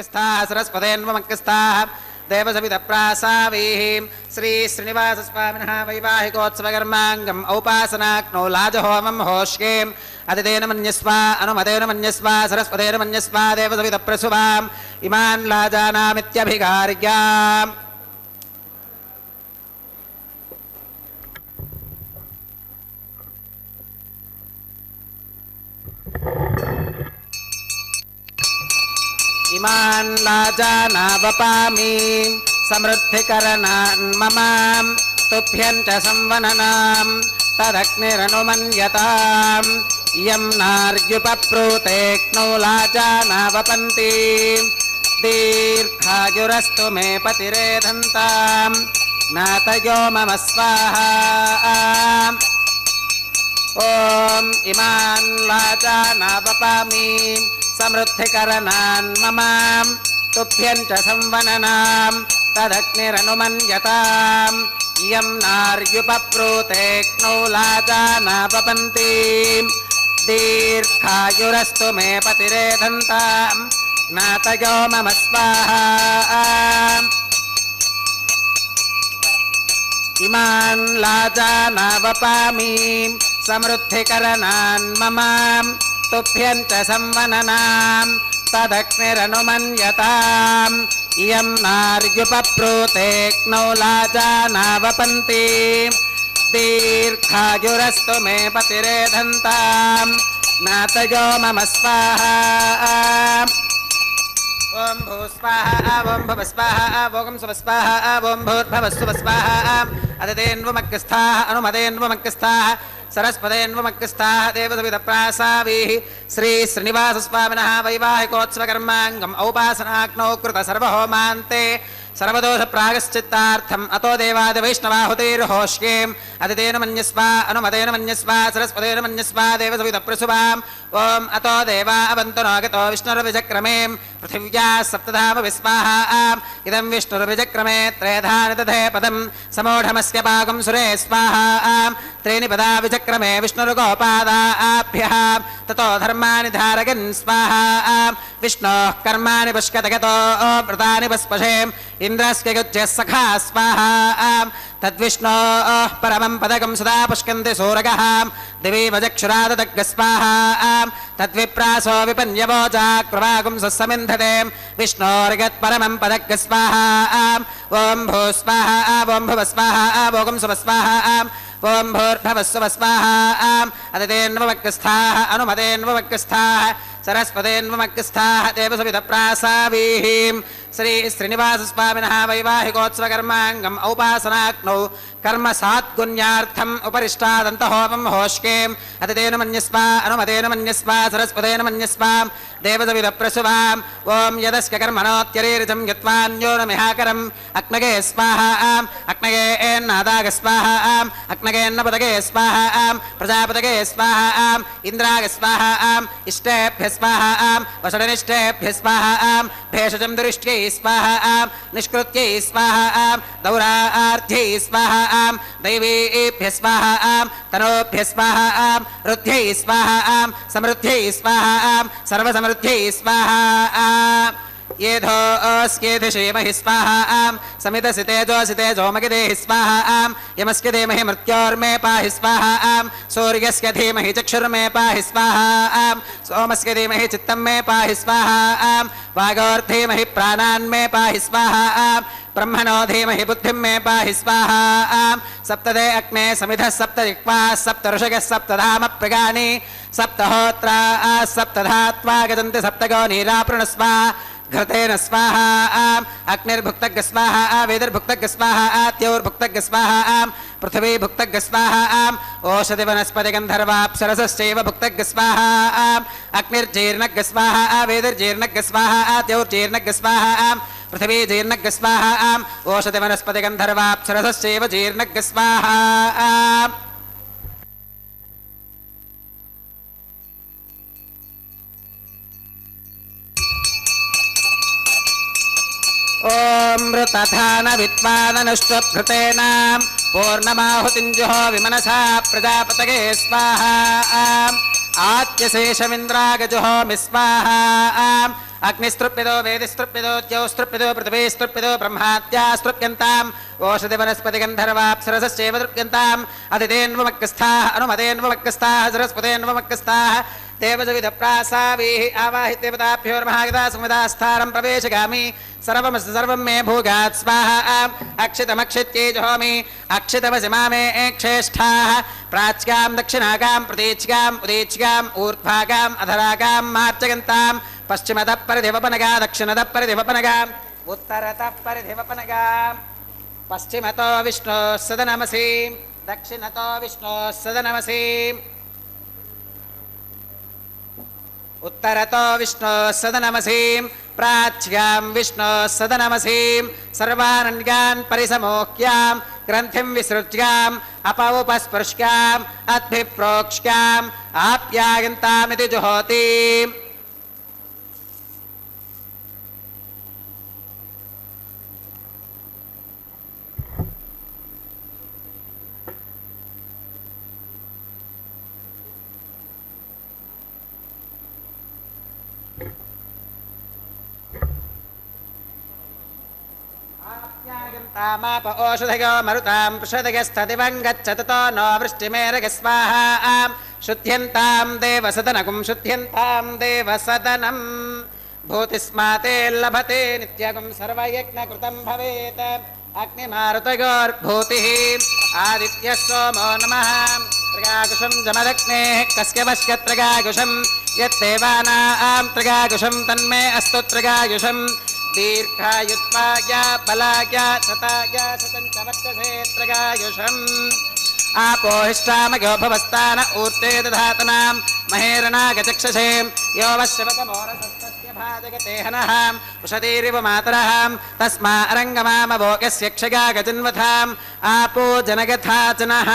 देवसवितप्रासावीः सरस्वतेन्वमङ्कस्थाः देवसवितप्रासावीः श्री श्रीनिवासस्वामिनः वैवाहिकोत्सवकर्माङ्गम् औपासनाग्नौ लाजहोमं होष्ये अदितेन मन्यस्व अनुमतेन मन्यस्व सरस्वतेन मन्यस्व देवसवितप्रसुवाम् इमान् लाजानामित्यभिकार्या इमान् लाजानावपामि समृद्धिकरणान् ममां तुभ्यं च संवननां तदग्निरनुमन्यताम् इयं नार्युपप्रूतेक्नौ लाजानावपन्ति दीर्घायुरस्तु मे पतिरेधन्तां ज्ञातयो मम स्वाहा ॐ इमान् लाजानावपामि समृद्धिकरणान् ममां तुभ्यं च संवननां तदग्निरनुमन्यताम् इयं नार्युपप्रूतेक्नौ लाजानावपन्ति दीर्घायुरस्तु मे पतिरेधन्तां ज्ञातयो मम स्वाहा इमान् लाजानावपामि समृद्धिकरणान् ममां तुभ्यं च संवननां तदग्निरनुमन्यताम् इयं नार्युपप्रूतेक्नौ लाजानावपन्ति दीर्घायुरस्तु मे पतिरेधन्तां ज्ञातयो मम स्वाहा ॐ भूस्वाहा ॐ भवस्वाहा ॐ सुवस्वाहा ॐ भूर्भवस्सुवस्वाहा अदितेन्वमग्रस्थाः अनुमतेन्वमग्रस्थाः सरस्वतेन्वमग्रस्थाः देवसवितप्रासावीः श्री श्रीनिवासस्वामिनः वैवाहिकोत्सवकर्माङ्गम् औपासनाग्नौ कृत सर्वहोमान्ते सर्वदोषप्रायश्चित्तार्थम् अतो देवादिवैष्णवाहुतिर्होष्ये अदितेन मन्यस्व अनुमतेन मन्यस्व सरस्वतेन मन्यस्व देवसवितप्रसुवाम् ॐ अतो देवा अवन्तु नागतो विष्णुर्विचक्रमे पृथिव्याः सप्तधाम विस्वाहा इदं विष्णुर्विचक्रमे त्रेधानि दधे पदं समूढमस्य पाकं सुरे स्वाहा त्रीणि पदा विचक्रमे विष्णुर्गोपादाभ्यः ततो धर्माणि धारयन् स्वाहा विष्णोः कर्माणि पुष्कतगतो व्रतानि पुष्पशे इन्द्रस्य गुज्यः सखा स्वाहा तद्विष्णोः परमं पदकं सदा पुष्कन्ति सूरगः दिवि वजक्षुराददग्गः स्वाहा तद्विप्रासो विपन्यवोचाक्रवागुं सस्समिन्धते विष्णोर्गत्परमं पदग्गः स्वाहा ॐ भूस्वाहा ॐ भुवस्वाहा ॐ सुवस्वाहा ॐ भूर्भवस्सुवस्वाहा अदितेन्वमग्रस्थाः अनुमतेन्वमग्रस्थाः सरस्वतेन्वमग्रस्थाः देवसवितप्रासावीः श्री श्रीनिवासस्वामिनः वैवाहिकोत्सवकर्माङ्गम् औपासनाग्नौ कर्म सात्गुण्यार्थम् उपरिष्टादन्तहोमं होष्ये अदितेन मन्यस्व अनुमतेन मन्यस्व सरस्वतेन मन्यस्व देवसवितप्रसुवाम् ॐ यदस्य कर्मणोत्यरीरिचं यत्वान्योनमिहाकरम् अग्नगे स्वाहा अग्नगे एन्नादाग स्वाहा अग्नगेन्नपदगे स्वाहा प्रजापतगे स्वाहा इन्द्राग स्वाहा इष्टेभ्य स्वाहा वषडनिष्ठेभ्य स्वाहा भेषजं दुरिष्ट्यै स्वाहा निष्कृत्यै स्वाहा दौरार्थ्यै स्वाहा दैवेभ्य स्वाहा तनोभ्य स्वाहा रुद्ध्यै स्वाहा समृद्ध्यै स्वाहा सर्वसमृद्ध्यै स्वाहा येधोऽस्येधि श्रीमहि स्वाहा समितसितेजोमगिदेहि स्वाहा यमस्य धीमहि मृत्योर्मे पाहि स्वाहा सूर्यस्य धीमहि चक्षुर्मे पाहि स्वाहा सोमस्य धीमहि चित्तं मे पाहि स्वाहा वागोर्धीमहि प्राणान् मे पाहि स्वाहा ब्रह्मणो धीमहि बुद्धिं मे पाहि स्वाहा सप्तदे अग्ने समिधः सप्तजिह्वाः सप्तऋषयः सप्तधामप्रगानि सप्तहोत्रा सप्तधात्वा गजन्ति सप्तगो नीरापृणस्व घृतेन स्वाहा अग्निर्भुक्तग् स्वाहा वेदिर्भुक्तग् स्वाहा त्योर्भुक्तग् स्वाहा पृथिवी भुक्तग् स्वाहा ओषधिवनस्पतिगन्धर्वाप्सरसश्चैव भुक्तग् स्वाहा अग्निर्जीर्णग् स्वाहा वेदिर्जीर्णग् स्वाहा त्योर्जीर्णग् स्वाहा पृथिवी जीर्णग् स्वाहा ओषधिवनस्पतिगन्धर्वाप्सरसश्चैव जीर्णग् स्वाहा ॐ मृतधान विद्वाननुष्टभृतेन पूर्णमाहुतिञ्जुहो विमनसा प्रजापतये स्वाहा आत्यशेषमिन्द्रागजुहोमि स्वाहा అగ్నిస్తృప్యదో వేదిస్తృప్యదో ద్యౌస్తృప్యదో పృథివీస్తృప్యదో బ్రహ్మాద్యాస్తృప్యంతాం ఓషధి వనస్పతి గంధర్వాప్సరసశ్చైవ తృప్యంతాం అదితేన్వమక్కస్థాః అనుమతేన్వమక్కస్థాః సరస్వతేన్వమక్కస్థాః దేవజవిదప్రాసావీః ఆవాహిత్యేవతాభ్యో మహాగదా సంవిదాస్థానం ప్రవేశగామి సర్వం మే భూగాత్ స్వాహా అక్షితమక్షిత్యై జహోమి అక్షితమసి మామే క్షేష్ఠాః ప్రాచ్యాం దక్షిణాగాం ప్రతీచ్యాం ఉదీచ్యాం ఊర్ధ్వాగాం అధరాగాం మార్చగంతాం పశ్చిమతః పరిధివపనగా దక్షిణతః పరిధివపనగా ఉత్తరతః పరిధివపనగా పశ్చిమతో విష్ణోః సదనమసి దక్షిణతో విష్ణోః సదనమసి उत्तरतो विष्णोः सदनमसीं प्राच्यां विष्णोः सदनमसीं सर्वानन्यान् परिसमोक्यां ग्रन्थिं विसृज्याम् अपौपस्पृश्याम् अद्भिप्रोक्ष्याम् आप्यायन्तामिति जुहोति तामाप ओषधयो मरुतां पृषदयस्तदिवं गच्छततो नो वृष्टिमेरगस्वाहा शुद्ध्यन्तां देवसदनगुं शुद्ध्यन्तां देवसदनं भूतिस्माते लभते नित्यगुं सर्वयज्ञकृतं भवेत् अग्निमारुतयोर्भूतिः आदित्यः सोमो नमः त्रिगाकुशं जमदग्नेः कस्य वश्यत्रिगाकुशं यत्देवानां त्रिगाकुशं तन्मे अस्तु त्रिगाकुशम् दीर्घायुत्वाय बलाय सताय सतञ्च वर्चसे त्रिगायुषम् आपोहिष्टामयो भवस्तान ऊर्ते दधातनां महेरणागचक्षसे यो वश्यवतमोरसस्तस्य भाजगते हनः उषतीरिव मातरः तस्मा अरङ्गमामभोगस्य क्षगा गजन्वथाम् आपो जनगथाचनः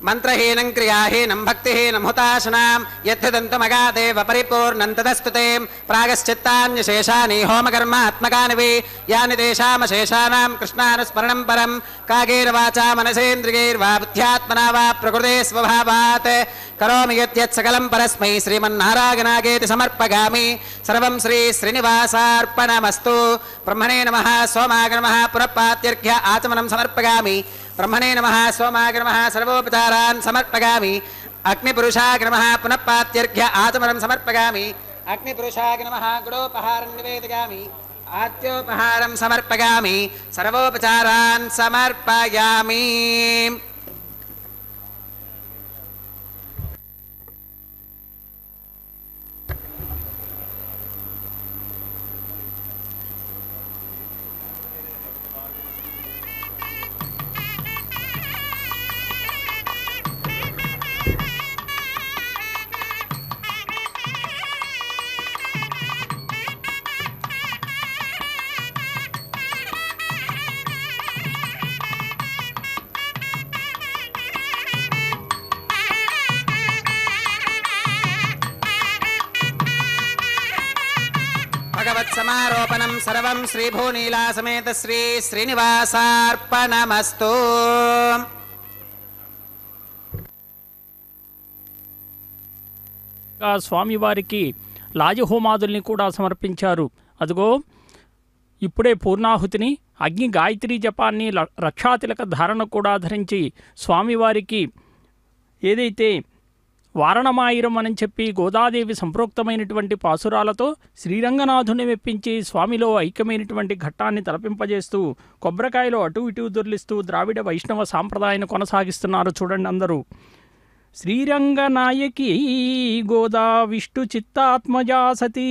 मंत्रहीनं क्रियाहीनं भक्तिहीनं हुताशनां यद्धिदन्तमगादेव परिपूर्णं तदस्तुते प्रागश्चित्तान्यशेषानि होमकर्मात्मकानि वै यानि तेषामशेषाणां कृष्णानुस्मरणं परं कागेन वाचा मनसेन्द्रियैर्वा बुद्ध्यात्मना वा प्रकृते स्वभावात् करोमि यत् सकलं परस्मै श्रीमन्नारायणागेति समर्पयामि सर्वं श्री श्रीनिवासार्पणमस्तु ब्रह्मणे नमः सोमाय नमः पुरपात्यर्घ्य आचमनं समर्पयामि ब्रह्मणे नमः सोमाय नमः सर्वोपचारान् समर्पयामि अग्निपुरुषाय नमः पुनः पात्यर्घ्य आचमनं समर्पयामि अग्निपुरुषाय नमः गुडोपहारं निवेदयामि आद्योपहारं समर्पयामि सर्वोपचारान् समर्पयामि समारोपणं सर्वं श्रीभूनीला समेत श्री श्रीनिवासार्पणमस्तु స్వామివారికి లాజహోమాదుల్ని కూడా సమర్పించారు. అదిగో ఇప్పుడే పూర్ణాహుతిని అగ్ని గాయత్రీ జపాన్ని రక్షాతిలక ధారణ కూడా ధరించి స్వామివారికి ఏదైతే వారణమాయిరం అని చెప్పి గోదాదేవి సంప్రోక్తమైనటువంటి పాసురాలతో శ్రీరంగనాథుని మెప్పించి స్వామిలో ఐక్యమైనటువంటి ఘట్టాన్ని తలపింపజేస్తూ కొబ్బరికాయలో అటు ఇటు దొర్లిస్తూ ద్రావిడ వైష్ణవ సాంప్రదాయాన్ని కొనసాగిస్తున్నారు. చూడండి అందరూ. శ్రీరంగనాయకి గోదా విష్ణు చిత్తాత్మజా సతీ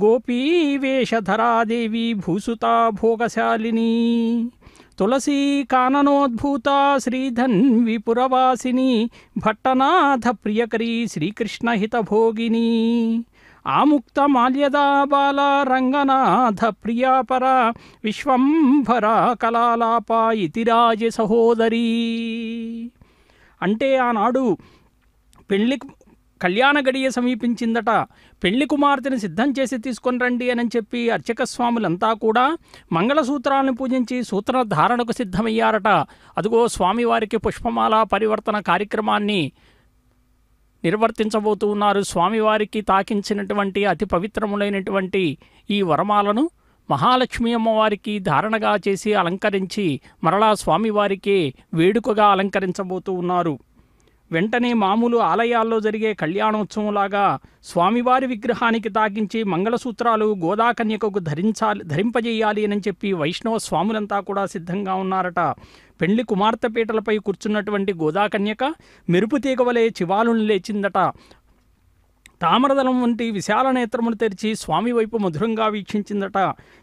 గోపీ వేషధరాదేవి భూసుతా భోగశాలిని తులసీ కాననోద్భూత శ్రీధన్వి పురవాసిని భట్టనాథ ప్రియకరీ శ్రీకృష్ణహితభోగిని ఆముక్త మాల్యదా బాల రంగనాథ ప్రియాపర విశ్వంభర కళాలాప ఇతిరాజ సహోదరి. అంటే ఆనాడు పెళ్లి కళ్యాణ గడియ సమీపించిందట. పెళ్లి కుమార్తెని సిద్ధం చేసి తీసుకొని రండి అని చెప్పి అర్చక స్వాములంతా కూడా మంగళసూత్రాలను పూజించి సూత్రధారణకు సిద్ధమయ్యారట. అదుగో స్వామివారికి పుష్పమాల పరివర్తన కార్యక్రమాన్ని నిర్వర్తించబోతూ ఉన్నారు. స్వామివారికి తాకించినటువంటి అతి పవిత్రములైనటువంటి ఈ వరమాలను మహాలక్ష్మి అమ్మవారికి ధారణగా చేసి అలంకరించి మరలా స్వామివారికి వేడుకగా అలంకరించబోతూ ఉన్నారు. వెంటనే మామూలు ఆలయాల్లో జరిగే కళ్యాణోత్సవంలాగా స్వామివారి విగ్రహానికి తాకించి మంగళసూత్రాలు గోదాకన్యకకు ధరింపజేయాలి అని చెప్పి వైష్ణవ స్వాములంతా కూడా సిద్ధంగా ఉన్నారట. పెళ్లి కుమార్తె పీటలపై కూర్చున్నటువంటి గోదాకన్యక మెరుపు తీగ వలె చివాలును లేచిందట. తామరదళం వంటి విశాల నేత్రములు తెరిచి స్వామి వైపు మధురంగా వీక్షించిందట.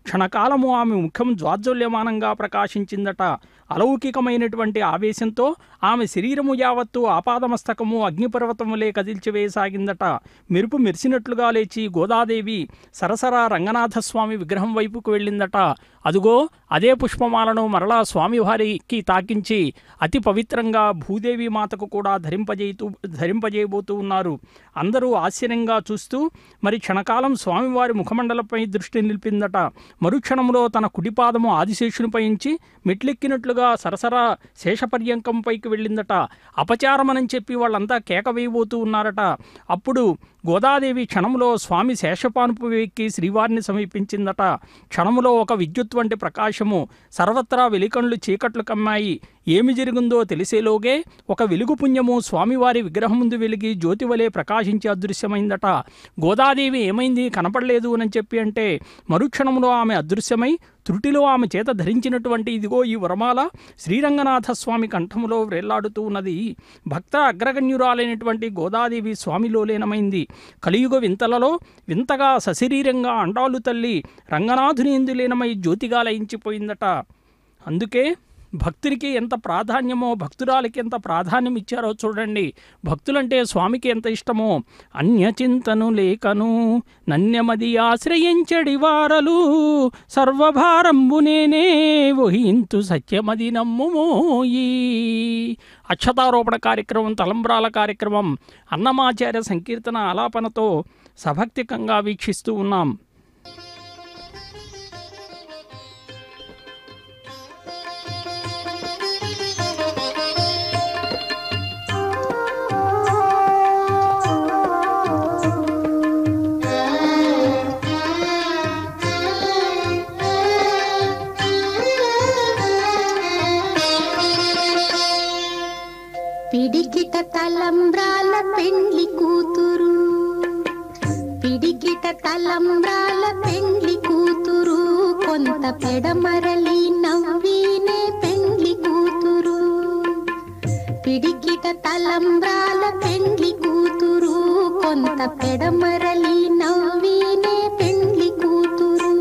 క్షణకాలము ఆమె ముఖం జ్వాజ్వల్యమానంగా ప్రకాశించిందట. అలౌకికమైనటువంటి ఆవేశంతో ఆమె శరీరము యావత్తు ఆపాదమస్తకము అగ్నిపర్వతములే కదిల్చివేయసాగిందట. మెరుపు మెరిసినట్లుగా లేచి గోదాదేవి సరసర రంగనాథస్వామి విగ్రహం వైపుకు వెళ్ళిందట. అదుగో అదే పుష్పమాలను మరలా స్వామివారికి తాకించి అతి పవిత్రంగా భూదేవి మాతకు కూడా ధరింపజేయబోతూ ఉన్నారు. అందరూ ఆశ్చర్యంగా చూస్తూ మరి క్షణకాలం స్వామివారి ముఖమండలపై దృష్టి నిలిపిందట. మరుక్షణంలో తన కుడిపాదము ఆదిశేషునిపై ఉంచి మెట్లెక్కినట్లుగా సరసర శేషపర్యంకంపైకి వెళ్ళిందట. అపచారమని చెప్పి వాళ్ళంతా కేక వేయబోతూ ఉన్నారట. అప్పుడు గోదాదేవి క్షణములో స్వామి శేషపానుపు ఎక్కి శ్రీవారిని సమీపించిందట. క్షణములో ఒక విద్యుత్ వంటి ప్రకాశము సర్వత్రా వెలికళ్ళు చీకట్లు కమ్మాయి. ఏమి జరిగిందో తెలిసేలోగే ఒక వెలుగు పుణ్యము స్వామివారి విగ్రహం ముందు వెలిగి జ్యోతివలే ప్రకాశించి అదృశ్యమైందట. గోదాదేవి ఏమైంది కనపడలేదు అని చెప్పి అంటే మరుక్షణంలో ఆమె అదృశ్యమై త్రుటిలో ఆమె చేత ధరించినటువంటి ఇదిగో ఈ వరమాల శ్రీరంగనాథస్వామి కంఠములో వ్రేళ్లాడుతూ ఉన్నది. భక్త అగ్రగణ్యురాలైనటువంటి గోదాదేవి స్వామిలో లీనమైంది. కలియుగ వింతలలో వింతగా సశరీరంగా అండాలు తల్లి రంగనాథుని ఎందు లీనమై జ్యోతిగా లయించిపోయిందట. అందుకే భక్తునికి ఎంత ప్రాధాన్యమో భక్తురాలికి ఎంత ప్రాధాన్యం ఇచ్చారో చూడండి. భక్తులంటే స్వామికి ఎంత ఇష్టమో. అన్యచింతను లేకను నన్యమది ఆశ్రయించడి వారలు సర్వభారంబు నేనే వహింతు సత్యమది నమ్ముమోయి. అక్షతారోపణ కార్యక్రమం, తలంబ్రాల కార్యక్రమం అన్నమాచార్య సంకీర్తన ఆలాపనతో సభక్తికంగా వీక్షిస్తూ ఉన్నాం. పిడికిట తలంబ్రాల పెండ్లి కూతురు, పిడికిట తలంబ్రాల పెండ్లి కూతురు, కొంత పెడమరలి నవ్వీనే పెండ్లి కూతురు. పిడికిట తలంబ్రాల పెండ్లి కూతురు, కొంత పెడమరలి నవ్వీనే పెండ్లి కూతురు.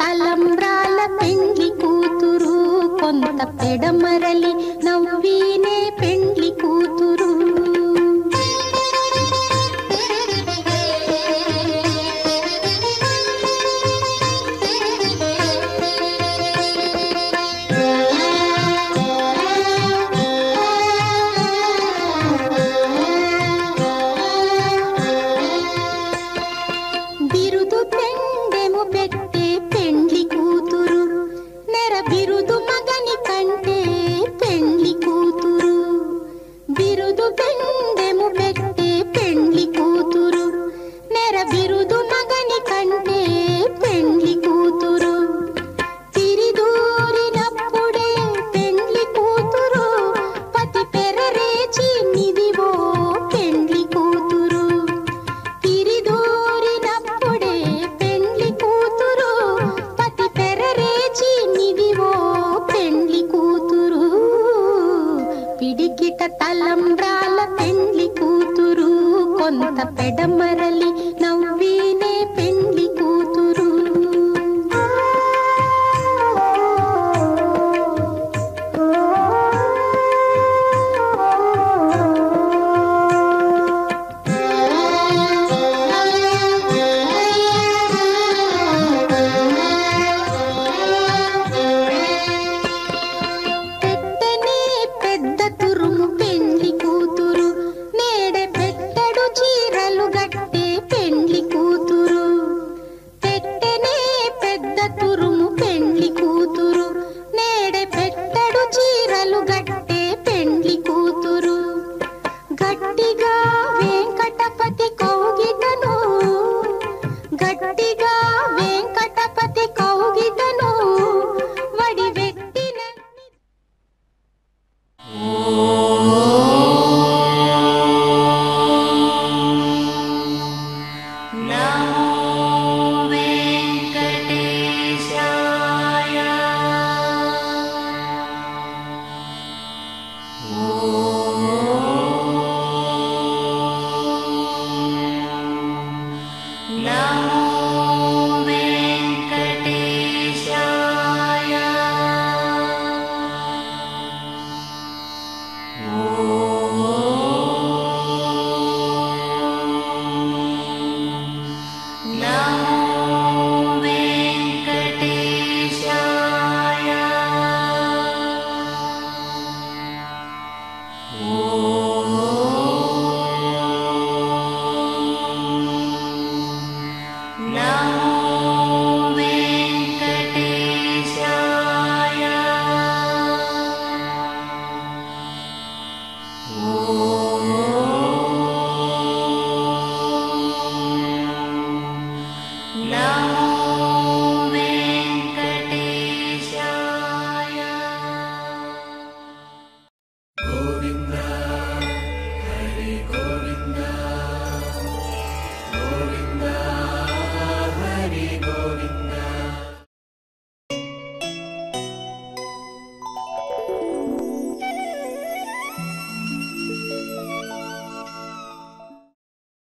తలంబ్రాల పెండ్లి కూతురు, కొంత పెడమరలి నవ్వీనే పెండ్లి కూతురు. బిరుదు పెండెము పెట్టే పెండ్లి కూతురు, నెర బిరుదు మగని కంటే పెండ్లి కూతురు. పెడమరలి